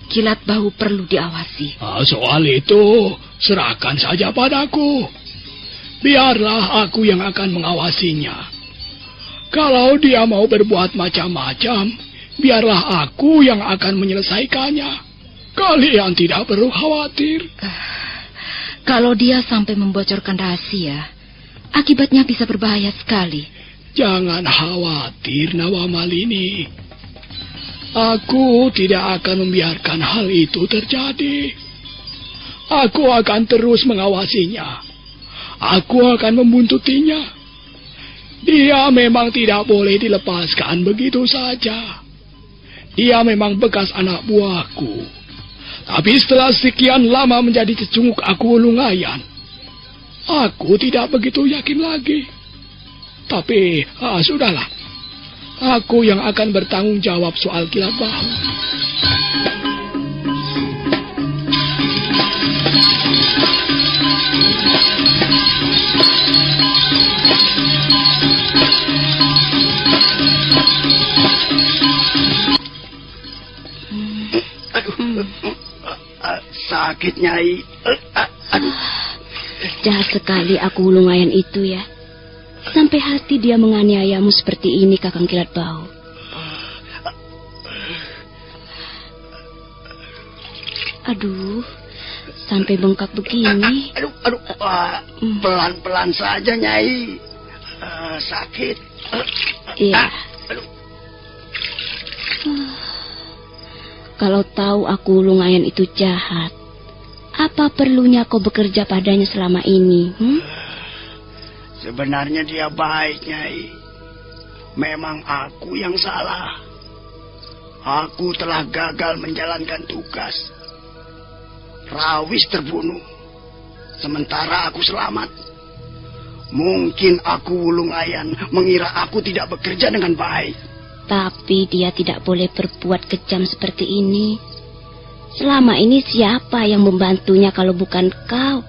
Kilat Bahu perlu diawasi. Soal itu, serahkan saja padaku. Biarlah aku yang akan mengawasinya. Kalau dia mau berbuat macam-macam, biarlah aku yang akan menyelesaikannya. Kalian tidak perlu khawatir. Kalau dia sampai membocorkan rahasia, akibatnya bisa berbahaya sekali. Jangan khawatir, Nawamalini. Aku tidak akan membiarkan hal itu terjadi. Aku akan terus mengawasinya. Aku akan membuntutinya. Dia memang tidak boleh dilepaskan begitu saja. Dia memang bekas anak buahku. Tapi setelah sekian lama menjadi cecunguk Aku Wulungayan, aku tidak begitu yakin lagi. Tapi, sudahlah. Aku yang akan bertanggung jawab soal Kilat Bahu. Sakit, Nyai. Aduh. Jahat sekali Aku Wulungayan itu ya. Sampai hati dia menganiayamu seperti ini, Kakang Kilat Bahu. Aduh, sampai bengkak begini. Aduh, pelan-pelan saja, Nyai. Sakit. Iya. Kalau tahu Aku Wulungayan itu jahat, apa perlunya kau bekerja padanya selama ini? Sebenarnya dia baik, Nyai. Memang aku yang salah. Aku telah gagal menjalankan tugas. Rawis terbunuh, sementara aku selamat. Mungkin Aku Wulungayan mengira aku tidak bekerja dengan baik. Tapi dia tidak boleh berbuat kejam seperti ini. Selama ini siapa yang membantunya kalau bukan kau?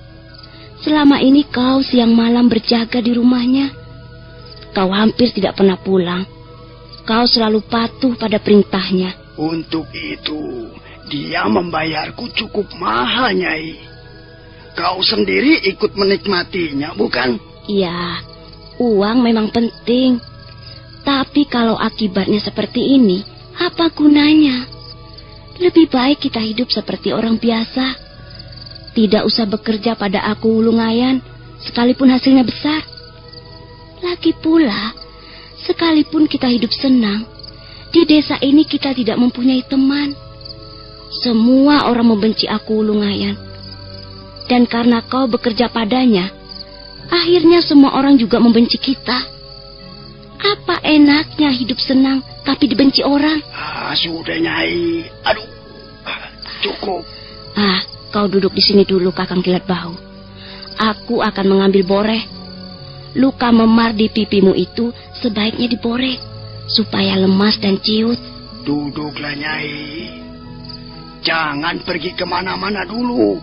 Selama ini kau siang malam berjaga di rumahnya. Kau hampir tidak pernah pulang. Kau selalu patuh pada perintahnya. Untuk itu, dia membayarku cukup mahal, Nyai. Kau sendiri ikut menikmatinya, bukan? Iya, uang memang penting. Tapi kalau akibatnya seperti ini, apa gunanya? Lebih baik kita hidup seperti orang biasa. Tidak usah bekerja pada Aku Wulungayan, sekalipun hasilnya besar. Lagi pula, sekalipun kita hidup senang, di desa ini kita tidak mempunyai teman. Semua orang membenci Aku Wulungayan. Dan karena kau bekerja padanya, akhirnya semua orang juga membenci kita. Apa enaknya hidup senang, tapi dibenci orang? Sudah, Nyai. Aduh, cukup. Kau duduk di sini dulu, Kakang Kilat Bahu. Aku akan mengambil boreh. Luka memar di pipimu itu sebaiknya diboreh, supaya lemas dan ciut. Duduklah, Nyai. Jangan pergi kemana-mana dulu.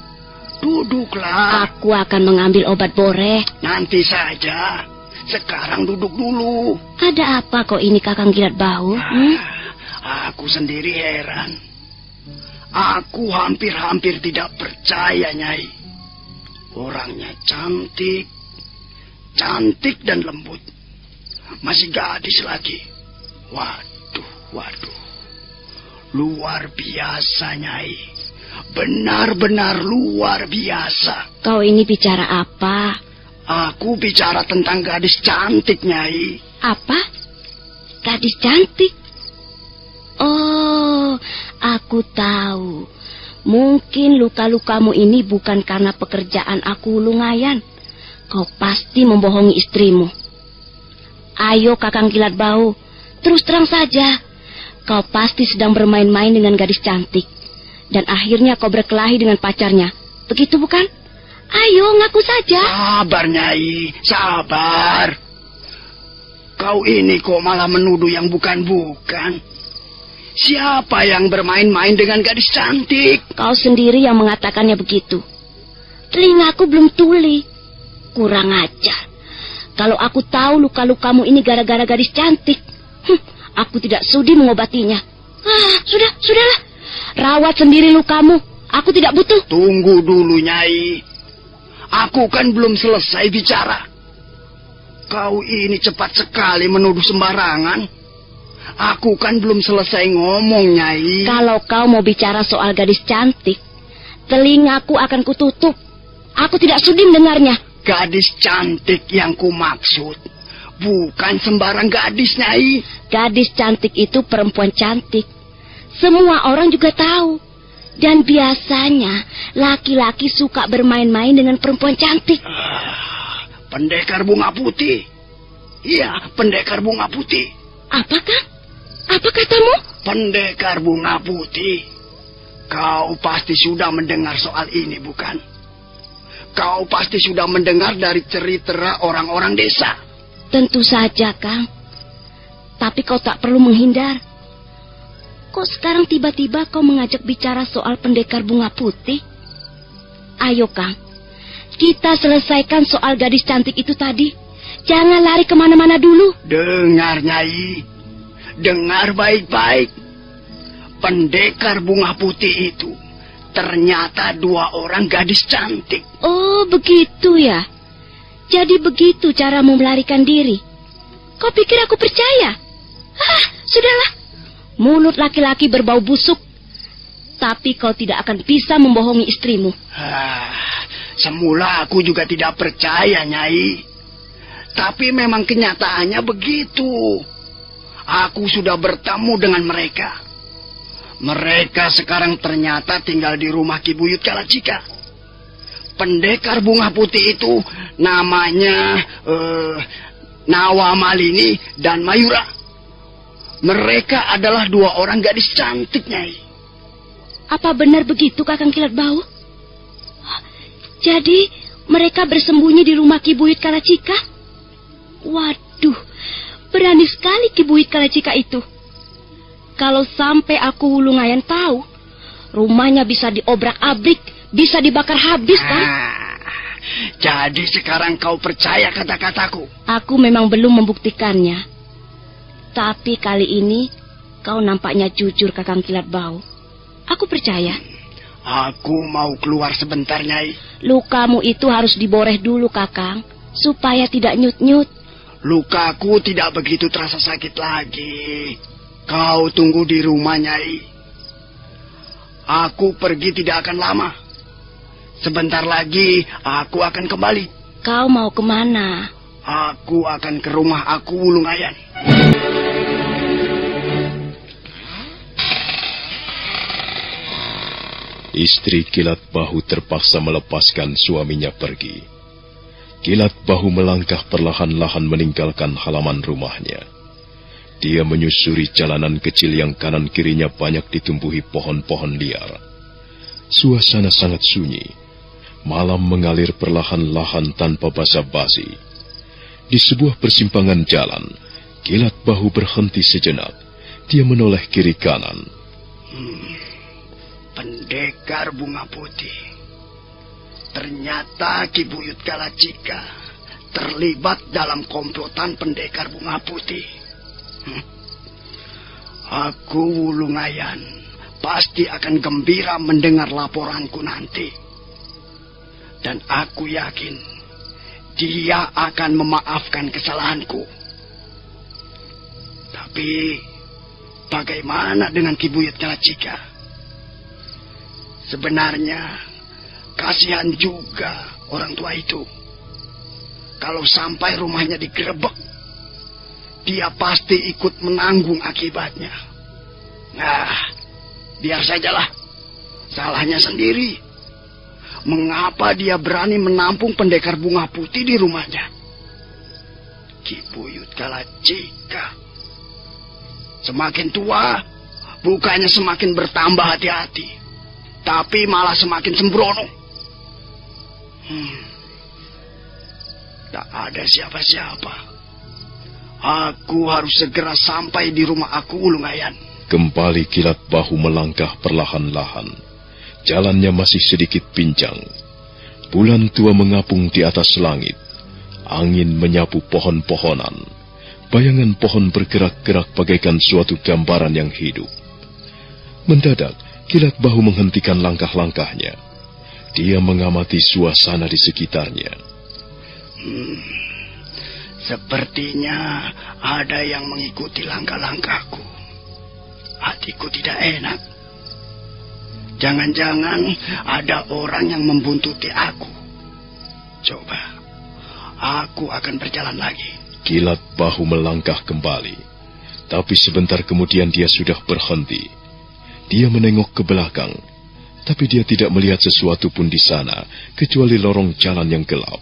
Duduklah. Aku akan mengambil obat boreh. Nanti saja. Sekarang duduk dulu. Ada apa kok ini, Kakang Kilat Bahu? Aku sendiri heran. Aku hampir-hampir tidak percaya, Nyai. Orangnya cantik dan lembut. Masih gadis lagi. Waduh. Luar biasa, Nyai. Benar-benar luar biasa. Kau ini bicara apa? Aku bicara tentang gadis cantik, Nyai. Apa? Gadis cantik? Oh, aku tahu. Mungkin luka-lukamu ini bukan karena pekerjaan aku Lungayan. Kau pasti membohongi istrimu. Ayo Kakang Kilat Bau, terus terang saja. Kau pasti sedang bermain-main dengan gadis cantik. Dan akhirnya kau berkelahi dengan pacarnya. Begitu bukan? Ayo, ngaku saja. Sabar, Nyai. Sabar. Kau ini kok malah menuduh yang bukan-bukan. Siapa yang bermain-main dengan gadis cantik? Kau sendiri yang mengatakannya begitu. Telingaku belum tuli. Kurang ajar. Kalau aku tahu luka-lukamu ini gara-gara gadis cantik, aku tidak sudi mengobatinya. Sudahlah. Rawat sendiri lukamu. Aku tidak butuh. Tunggu dulu, Nyai. Aku kan belum selesai bicara. Kau ini cepat sekali menuduh sembarangan. Aku kan belum selesai ngomong, Nyai. Kalau kau mau bicara soal gadis cantik, telingaku akan kututup. Aku tidak sudi mendengarnya. Gadis cantik yang kumaksud bukan sembarang gadis, Nyai. Gadis cantik itu perempuan cantik. Semua orang juga tahu. Dan biasanya laki-laki suka bermain-main dengan perempuan cantik. Pendekar bunga putih. Iya, pendekar bunga putih. Apakah? Apa katamu? Pendekar bunga putih. Kau pasti sudah mendengar soal ini, bukan? Kau pasti sudah mendengar dari cerita orang-orang desa. Tentu saja, Kang. Tapi kau tak perlu menghindar. Kok sekarang tiba-tiba kau mengajak bicara soal pendekar bunga putih? Ayo, Kang. Kita selesaikan soal gadis cantik itu tadi. Jangan lari kemana-mana dulu. Dengar, Nyai. Dengar baik-baik. Pendekar bunga putih itu ternyata 2 orang gadis cantik. Oh, begitu ya. Jadi begitu caramu melarikan diri. Kau pikir aku percaya? Sudahlah. Mulut laki-laki berbau busuk. Tapi kau tidak akan bisa membohongi istrimu. Semula aku juga tidak percaya, Nyai. Tapi memang kenyataannya begitu. Aku sudah bertemu dengan mereka. Mereka sekarang ternyata tinggal di rumah Ki Buyut Kalacika. Pendekar bunga putih itu namanya Nawa Malini dan Mayura. Mereka adalah 2 orang gadis cantik, Nyai. Apa benar begitu, Kakang Kilat Bau? Jadi mereka bersembunyi di rumah Ki Buyut Kalacika? Waduh, berani sekali Ki Buyut Kalacika itu. Kalau sampai aku Lungayan tahu, rumahnya bisa diobrak-abrik, bisa dibakar habis, kan? Jadi sekarang kau percaya kata-kataku? Aku memang belum membuktikannya. Tapi kali ini kau nampaknya jujur, Kakang Kilat Bau. Aku percaya. Aku mau keluar sebentar, Nyai. Lukamu itu harus diboreh dulu, Kakang, supaya tidak nyut-nyut. Lukaku tidak begitu terasa sakit lagi. Kau tunggu di rumah, Nyai. Aku pergi tidak akan lama. Sebentar lagi aku akan kembali. Kau mau kemana? Aku akan ke rumah aku Lungayan. Istri Kilat Bahu terpaksa melepaskan suaminya pergi. Kilat Bahu melangkah perlahan-lahan meninggalkan halaman rumahnya. Dia menyusuri jalanan kecil yang kanan kirinya banyak ditumbuhi pohon-pohon liar. Suasana sangat sunyi. Malam mengalir perlahan-lahan tanpa basa-basi. Di sebuah persimpangan jalan, Kilat Bahu berhenti sejenak. Dia menoleh kiri kanan. Pendekar bunga putih. Ternyata Ki Buyut Kalacika terlibat dalam komplotan pendekar bunga putih. Aku Wulungayan pasti akan gembira mendengar laporanku nanti. Dan aku yakin dia akan memaafkan kesalahanku. Tapi bagaimana dengan Ki Buyut Kalacika? Sebenarnya kasihan juga orang tua itu. Kalau sampai rumahnya digerebek, dia pasti ikut menanggung akibatnya. Nah, biar sajalah. Salahnya sendiri. Mengapa dia berani menampung pendekar bunga putih di rumahnya? Ki Buyut Kalacika. Semakin tua, bukannya semakin bertambah hati-hati, tapi malah semakin sembrono. Tak ada siapa-siapa. Aku harus segera sampai di rumah aku, Wulungayan. Kembali Kilat Bahu melangkah perlahan-lahan. Jalannya masih sedikit pincang. Bulan tua mengapung di atas langit. Angin menyapu pohon-pohonan. Bayangan pohon bergerak-gerak bagaikan suatu gambaran yang hidup. Mendadak, Kilat Bahu menghentikan langkah-langkahnya. Dia mengamati suasana di sekitarnya. Sepertinya ada yang mengikuti langkah-langkahku. Hatiku tidak enak. Jangan-jangan ada orang yang membuntuti aku. Coba, aku akan berjalan lagi. Kilat Bahu melangkah kembali. Tapi sebentar kemudian dia sudah berhenti. Dia menengok ke belakang. Tapi dia tidak melihat sesuatu pun di sana, kecuali lorong jalan yang gelap.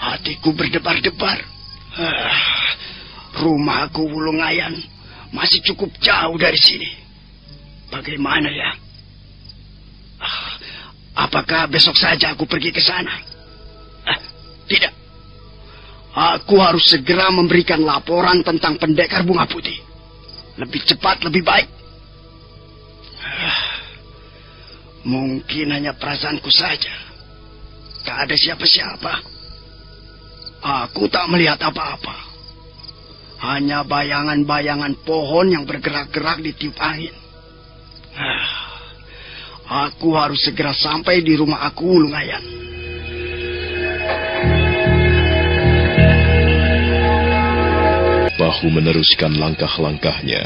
Hatiku berdebar-debar. Rumahku Wulungayan masih cukup jauh dari sini. Bagaimana ya? Apakah besok saja aku pergi ke sana? Tidak. Aku harus segera memberikan laporan tentang pendekar bunga putih. Lebih cepat, lebih baik. Mungkin hanya perasaanku saja. Tak ada siapa-siapa. Aku tak melihat apa-apa. Hanya bayangan-bayangan pohon yang bergerak-gerak ditiup angin. Aku harus segera sampai di rumah aku, Wulungayan. Bahu meneruskan langkah-langkahnya.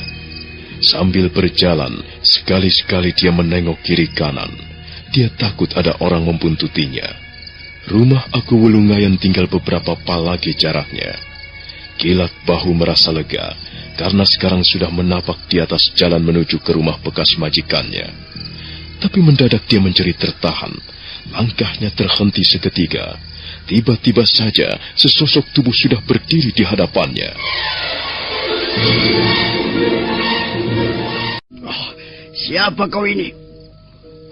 Sambil berjalan, sekali-sekali dia menengok kiri kanan. Dia takut ada orang membuntutinya. Rumah aku Wulungayan tinggal beberapa pal lagi jaraknya. Kilat Bahu merasa lega, karena sekarang sudah menapak di atas jalan menuju ke rumah bekas majikannya. Tapi mendadak dia menjerit tertahan. Langkahnya terhenti seketika. Tiba-tiba saja sesosok tubuh sudah berdiri di hadapannya. Siapa kau ini?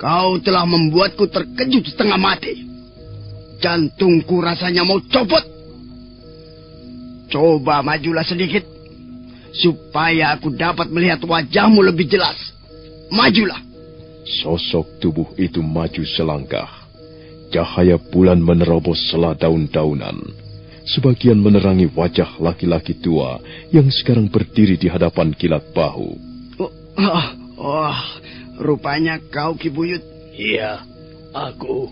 Kau telah membuatku terkejut setengah mati. Jantungku rasanya mau copot. Coba majulah sedikit, supaya aku dapat melihat wajahmu lebih jelas. Majulah. Sosok tubuh itu maju selangkah. Cahaya bulan menerobos sela daun-daunan. Sebagian menerangi wajah laki-laki tua yang sekarang berdiri di hadapan Kilat Bahu. Rupanya kau Ki Buyut. Iya, aku.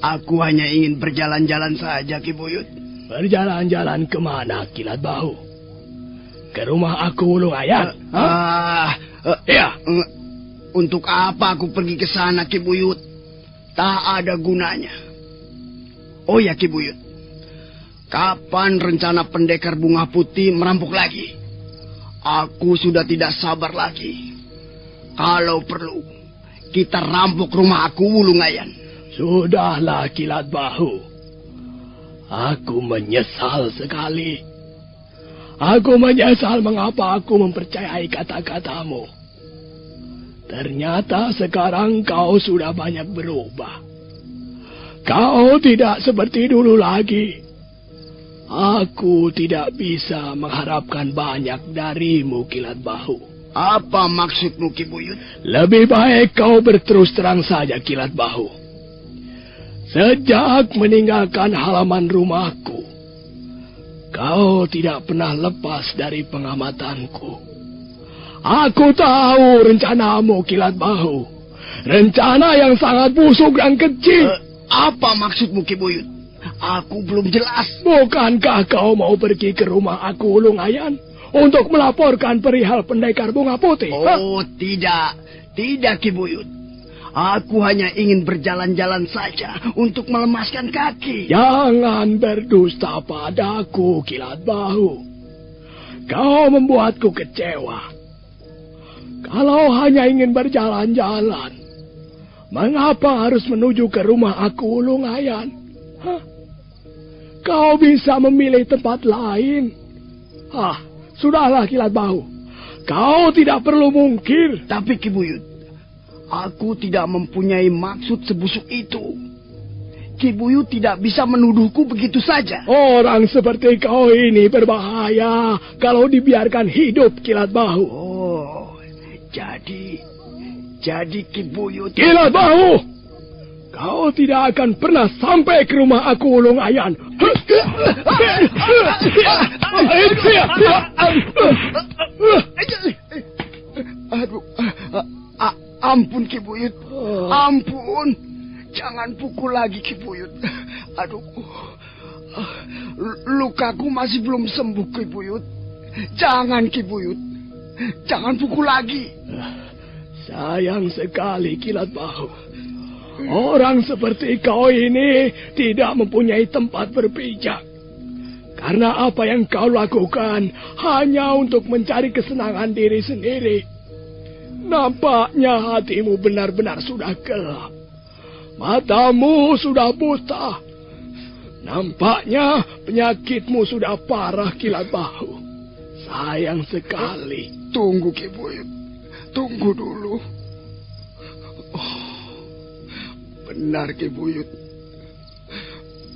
Aku hanya ingin berjalan-jalan saja, Ki Buyut. Berjalan-jalan kemana, Kilat Bahu? Ke rumah aku Wulungayan? Ya. Untuk apa aku pergi ke sana, Ki Buyut? Tak ada gunanya. Oh ya, Ki Buyut. Kapan rencana pendekar bunga putih merampok lagi? Aku sudah tidak sabar lagi. Kalau perlu, kita rampok rumah aku Wulungayan. Sudahlah, Kilat Bahu. Aku menyesal sekali. Aku menyesal mengapa aku mempercayai kata-katamu. Ternyata sekarang kau sudah banyak berubah. Kau tidak seperti dulu lagi. Aku tidak bisa mengharapkan banyak darimu, Kilat Bahu. Apa maksudmu, Ki Buyut? Lebih baik kau berterus terang saja, Kilat Bahu. Sejak meninggalkan halaman rumahku, kau tidak pernah lepas dari pengamatanku. Aku tahu rencanamu, Kilat Bahu. Rencana yang sangat busuk dan kecil. Apa maksudmu, Ki Buyut? Aku belum jelas. Bukankah kau mau pergi ke rumah aku Lungayan untuk melaporkan perihal pendekar bunga putih? Oh, tidak. Tidak, Ki Buyut. Aku hanya ingin berjalan-jalan saja untuk melemaskan kaki. Jangan berdusta padaku, Kilat Bahu. Kau membuatku kecewa. Kalau hanya ingin berjalan-jalan, mengapa harus menuju ke rumah aku Lungayan? Kau bisa memilih tempat lain. Sudahlah, Kilat Bahu. Kau tidak perlu mungkir. Tapi Ki Buyut, aku tidak mempunyai maksud sebusuk itu. Ki Buyut tidak bisa menuduhku begitu saja. Orang seperti kau ini berbahaya kalau dibiarkan hidup, Kilat Bahu. Oh, jadi Ki Buyut... Kilat Bahu! Kau tidak akan pernah sampai ke rumah aku Lungayan. Aduh, ampun Ki Buyut, ampun. Jangan pukul lagi Ki Buyut. Aduh, lukaku masih belum sembuh Ki Buyut. Jangan Ki Buyut, jangan pukul lagi. Sayang sekali, Kilat Bahu. Orang seperti kau ini tidak mempunyai tempat berpijak. Karena apa yang kau lakukan hanya untuk mencari kesenangan diri sendiri. Nampaknya hatimu benar-benar sudah gelap. Matamu sudah buta. Nampaknya penyakitmu sudah parah, Kilat Bahu. Sayang sekali. Tunggu, Ki Buyut. Tunggu dulu. Benar, Ki Buyut.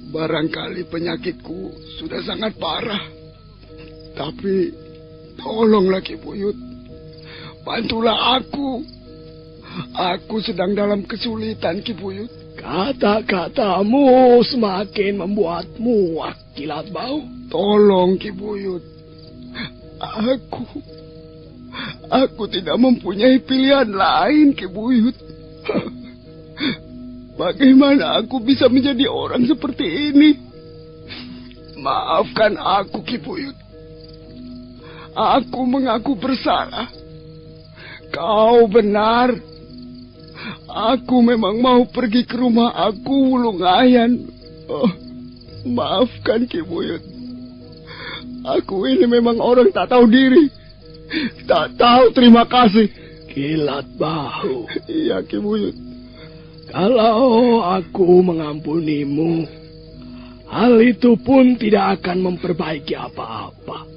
Barangkali penyakitku sudah sangat parah. Tapi tolonglah Ki Buyut. Bantulah aku. Aku sedang dalam kesulitan, Ki Buyut. Kata-katamu semakin membuat muak, Kilat Bahu. Tolong, Ki Buyut. Aku tidak mempunyai pilihan lain, Ki Buyut. Bagaimana aku bisa menjadi orang seperti ini? Maafkan aku, Ki Buyut. Aku mengaku bersalah. Kau benar. Aku memang mau pergi ke rumah aku Lungayan. Maafkan Ki Buyut. Aku ini memang orang tak tahu diri. Tak tahu terima kasih. Kilat Bahu. Iya, Ki Buyut. Kalau aku mengampunimu, hal itu pun tidak akan memperbaiki apa-apa.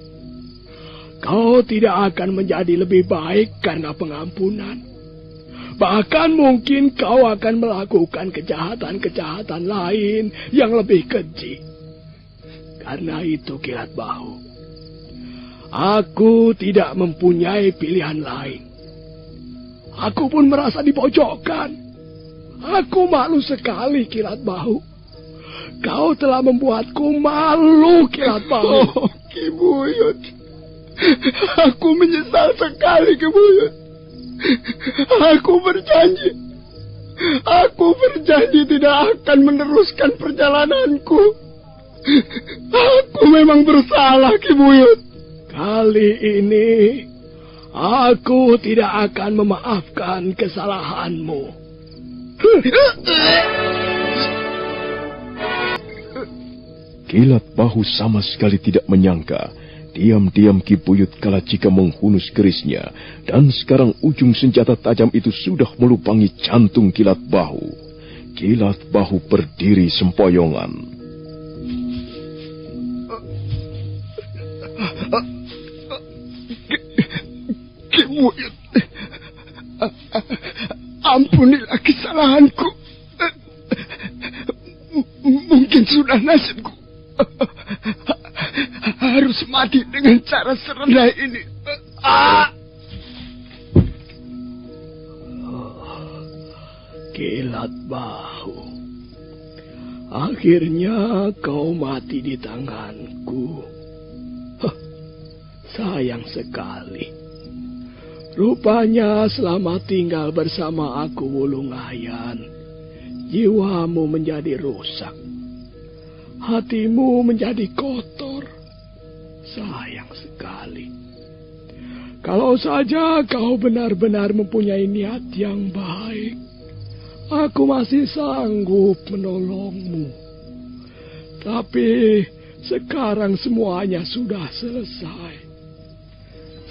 Kau tidak akan menjadi lebih baik karena pengampunan. Bahkan mungkin kau akan melakukan kejahatan-kejahatan lain yang lebih keji. Karena itu, Kilat Bahu, aku tidak mempunyai pilihan lain. Aku pun merasa dipojokkan. Aku malu sekali, Kilat Bahu. Kau telah membuatku malu, Kilat Bahu. Oh, Ki Buyut. Aku menyesal sekali, Ki Buyut. Aku berjanji tidak akan meneruskan perjalananku. Aku memang bersalah, Ki Buyut. Kali ini, aku tidak akan memaafkan kesalahanmu. Kilat Bahu sama sekali tidak menyangka. Diam-diam Ki Buyut Kalacika menghunus kerisnya, dan sekarang ujung senjata tajam itu sudah melubangi jantung Kilat Bahu. Kilat Bahu berdiri sempoyongan. Ki Buyut, ampunilah kesalahanku. Mungkin sudah nasibku. Harus mati dengan cara serendah ini. Kilat Bahu, akhirnya kau mati di tanganku. Sayang sekali. Rupanya selama tinggal bersama aku Wulungayan, jiwamu menjadi rusak. Hatimu menjadi kotor. Sayang sekali. Kalau saja kau benar-benar mempunyai niat yang baik, aku masih sanggup menolongmu. Tapi sekarang semuanya sudah selesai.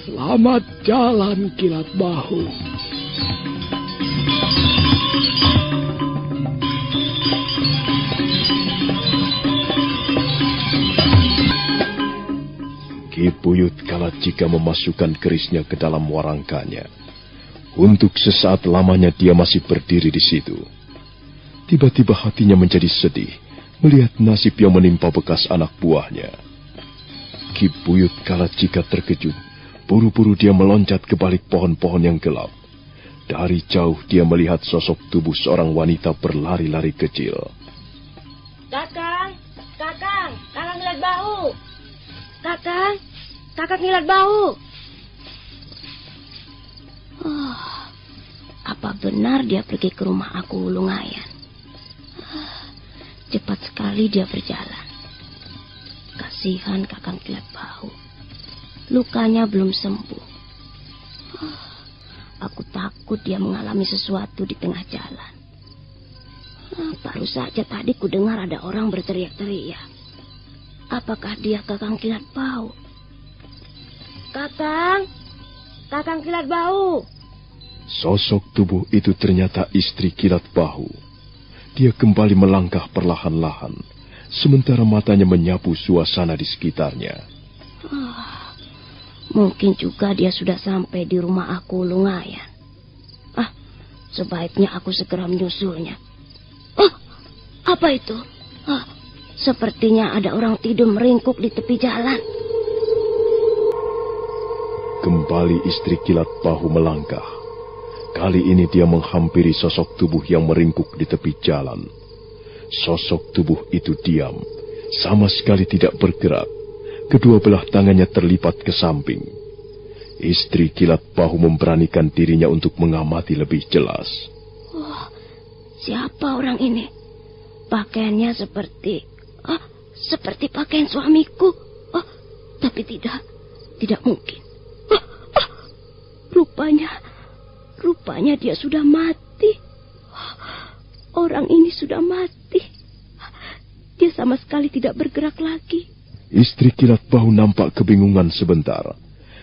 Selamat jalan Kilat Bahu. Ki Buyut Kalacika memasukkan kerisnya ke dalam warangkanya. Untuk sesaat lamanya dia masih berdiri di situ. Tiba-tiba hatinya menjadi sedih melihat nasib yang menimpa bekas anak buahnya. Ki Buyut Kalacika terkejut. Buru-buru dia meloncat ke balik pohon-pohon yang gelap. Dari jauh dia melihat sosok tubuh seorang wanita berlari-lari kecil. Kakang Kilat Bahu. Kakang Kilat Bahu. Oh, apa benar dia pergi ke rumah aku Wulungayan? Cepat sekali dia berjalan. Kasihan Kakang Kilat Bahu. Lukanya belum sembuh. Aku takut dia mengalami sesuatu di tengah jalan. Baru saja tadi ku dengar ada orang berteriak-teriak. Apakah dia Kakang Kilat Bahu? Kakang Kilat Bahu. Sosok tubuh itu ternyata istri Kilat Bahu. Dia kembali melangkah perlahan-lahan, sementara matanya menyapu suasana di sekitarnya. Mungkin juga dia sudah sampai di rumah aku Wulungayan. Sebaiknya aku segera menyusulnya. Apa itu? Sepertinya ada orang tidur meringkuk di tepi jalan. Kembali istri Kilat Bahu melangkah. Kali ini dia menghampiri sosok tubuh yang meringkuk di tepi jalan. Sosok tubuh itu diam, sama sekali tidak bergerak. Kedua belah tangannya terlipat ke samping. Istri Kilat Bahu memberanikan dirinya untuk mengamati lebih jelas. Siapa orang ini? Pakaiannya seperti pakaian suamiku. Tapi tidak mungkin. Rupanya dia sudah mati. Orang ini sudah mati. Dia sama sekali tidak bergerak lagi. Istri Kilat Bahu nampak kebingungan sebentar.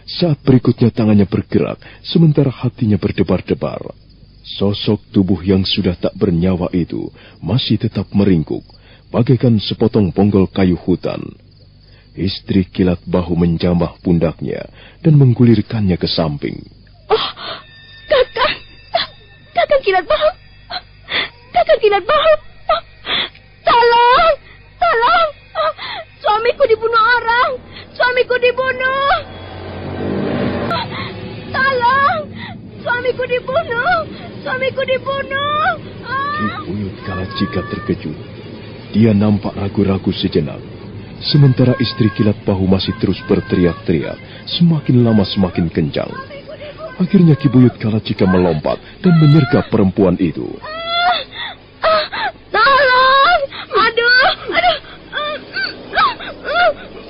Saat berikutnya tangannya bergerak, sementara hatinya berdebar-debar. Sosok tubuh yang sudah tak bernyawa itu masih tetap meringkuk, bagaikan sepotong bonggol kayu hutan. Istri Kilat Bahu menjamah pundaknya dan menggulirkannya ke samping. Kakang Kilat Bahu. Kakang Kilat Bahu. Tolong. Suamiku dibunuh orang. Suamiku dibunuh. Tolong. Suamiku dibunuh. Ki Buyut Kalacika terkejut. Dia nampak ragu-ragu sejenak. Sementara istri Kilat Bahu masih terus berteriak-teriak. Semakin lama semakin kencang. Akhirnya Ki Buyut Kalacika melompat dan menyergap perempuan itu. Tolong. Aduh.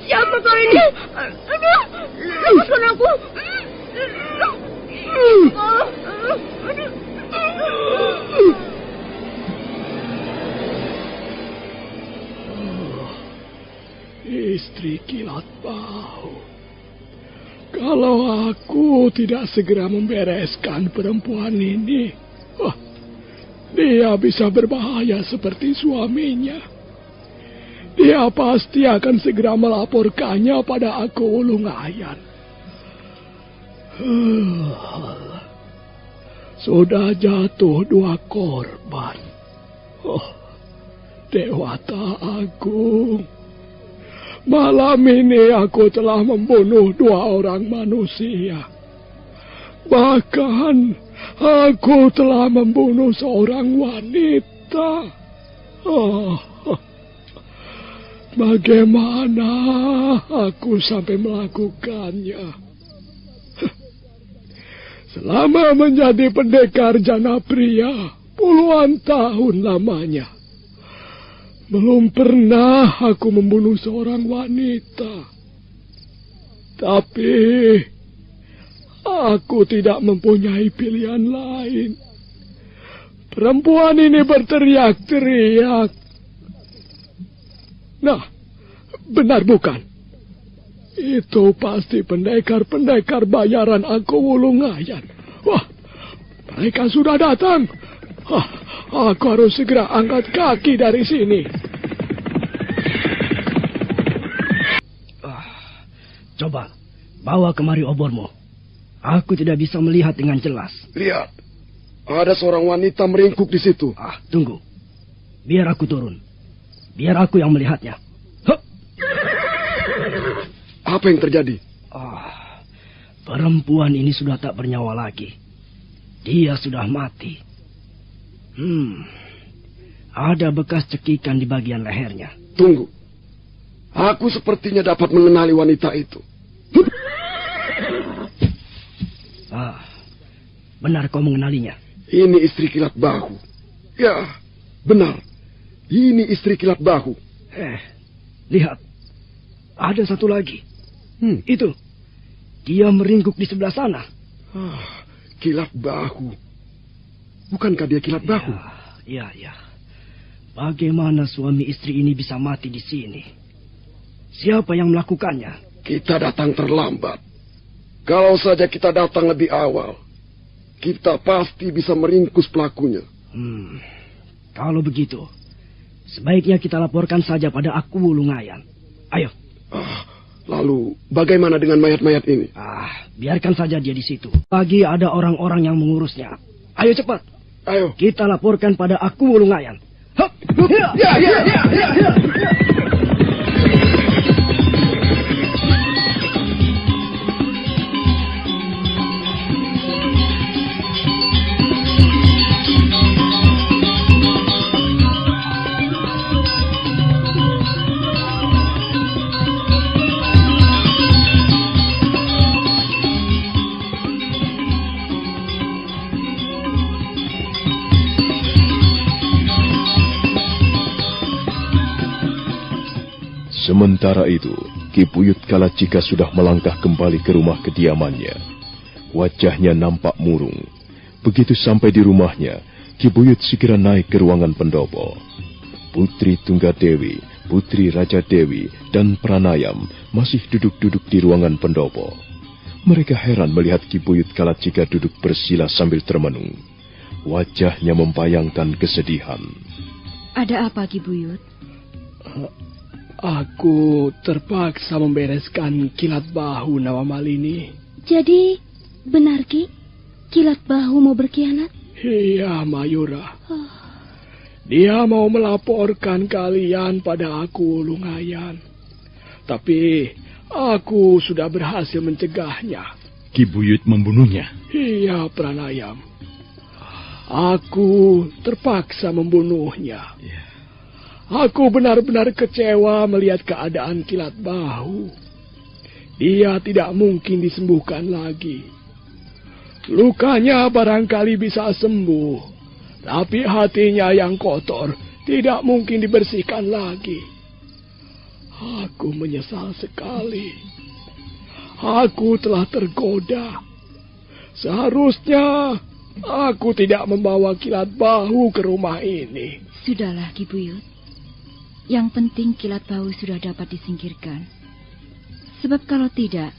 Siapa kau ini? Lepaskan aku. Istri Kilat Bahu. Kalau aku tidak segera membereskan perempuan ini, dia bisa berbahaya seperti suaminya. Dia pasti akan segera melaporkannya pada aku Wulungayan. Sudah jatuh 2 korban. Dewata Agung. Malam ini aku telah membunuh 2 orang manusia. Bahkan aku telah membunuh seorang wanita. Bagaimana aku sampai melakukannya? Selama menjadi pendekar jana pria puluhan tahun lamanya, belum pernah aku membunuh seorang wanita. Tapi aku tidak mempunyai pilihan lain. Perempuan ini berteriak-teriak. Nah, benar bukan? Itu pasti pendekar-pendekar bayaran aku Wulungayan. Wah, mereka sudah datang. Aku harus segera angkat kaki dari sini. Coba, bawa kemari obormu. Aku tidak bisa melihat dengan jelas. Lihat, ada seorang wanita meringkuk di situ. Tunggu. Biar aku turun. Biar aku yang melihatnya. Hup. Apa yang terjadi? Perempuan ini sudah tak bernyawa lagi. Dia sudah mati. Ada bekas cekikan di bagian lehernya. Tunggu. Aku sepertinya dapat mengenali wanita itu. Benar kau mengenalinya? Ini istri Kilat Bahu. Ya, benar. Ini istri Kilat Bahu. Lihat. Ada satu lagi. Itu. Dia meringkuk di sebelah sana. Kilat Bahu. Bukankah dia Kilat Bahu? Ya. Bagaimana suami istri ini bisa mati di sini? Siapa yang melakukannya? Kita datang terlambat. Kalau saja kita datang lebih awal, kita pasti bisa meringkus pelakunya. Kalau begitu, sebaiknya kita laporkan saja pada Aku Wulungayan. Ayo. Lalu, bagaimana dengan mayat-mayat ini? Biarkan saja dia di situ. Lagi ada orang-orang yang mengurusnya. Ayo cepat. Ayo. Kita laporkan pada Aku Wulungayan. Hup. Ya. Sementara itu, Ki Buyut Kalacika sudah melangkah kembali ke rumah kediamannya. Wajahnya nampak murung. Begitu sampai di rumahnya, Ki Buyut segera naik ke ruangan pendopo. Putri Tunggadewi, Putri Raja Dewi, dan Pranayam masih duduk-duduk di ruangan pendopo. Mereka heran melihat Ki Buyut Kalacika duduk bersila sambil termenung. Wajahnya membayangkan kesedihan. Ada apa, Ki Buyut? Aku terpaksa membereskan Kilat Bahu Nawamalini. Jadi, benar Ki? Kilat Bahu mau berkhianat? Iya, Mayura. Dia mau melaporkan kalian pada Aku Wulungayan. Tapi, aku sudah berhasil mencegahnya. Ki Buyut membunuhnya? Iya, Pranayam. Aku terpaksa membunuhnya. Aku benar-benar kecewa melihat keadaan Kilat Bahu. Dia tidak mungkin disembuhkan lagi. Lukanya barangkali bisa sembuh, tapi hatinya yang kotor tidak mungkin dibersihkan lagi. Aku menyesal sekali. Aku telah tergoda. Seharusnya aku tidak membawa Kilat Bahu ke rumah ini. Sudahlah, Ki Buyut. Yang penting Kilat Bahu sudah dapat disingkirkan. Sebab kalau tidak,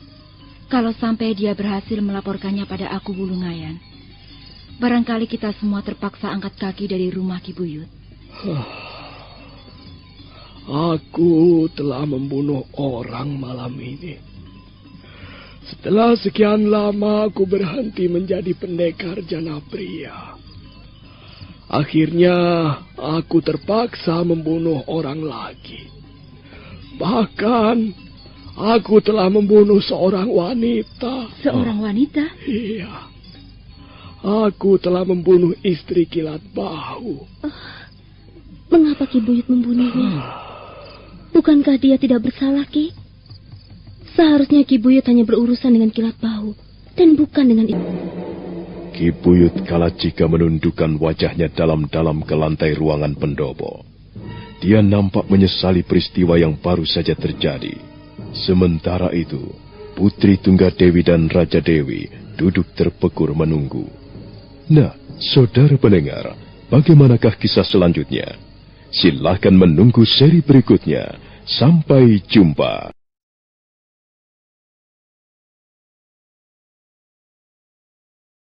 kalau sampai dia berhasil melaporkannya pada Aku Wulungayan, barangkali kita semua terpaksa angkat kaki dari rumah Ki Buyut. Aku telah membunuh orang malam ini. Setelah sekian lama aku berhenti menjadi pendekar jana pria. Akhirnya aku terpaksa membunuh orang lagi. Bahkan aku telah membunuh seorang wanita. Seorang wanita? Iya. Aku telah membunuh istri Kilat Bahu. Mengapa Ki Buyut membunuhnya? Bukankah dia tidak bersalah, Ki? Seharusnya Ki Buyut hanya berurusan dengan Kilat Bahu dan bukan dengan itu. Ki Buyut Kalacika menundukkan wajahnya dalam-dalam ke lantai ruangan pendopo. Dia nampak menyesali peristiwa yang baru saja terjadi. Sementara itu, Putri Tunggadewi dan Raja Dewi duduk terpekur menunggu. Nah, saudara pendengar, bagaimanakah kisah selanjutnya? Silakan menunggu seri berikutnya. Sampai jumpa.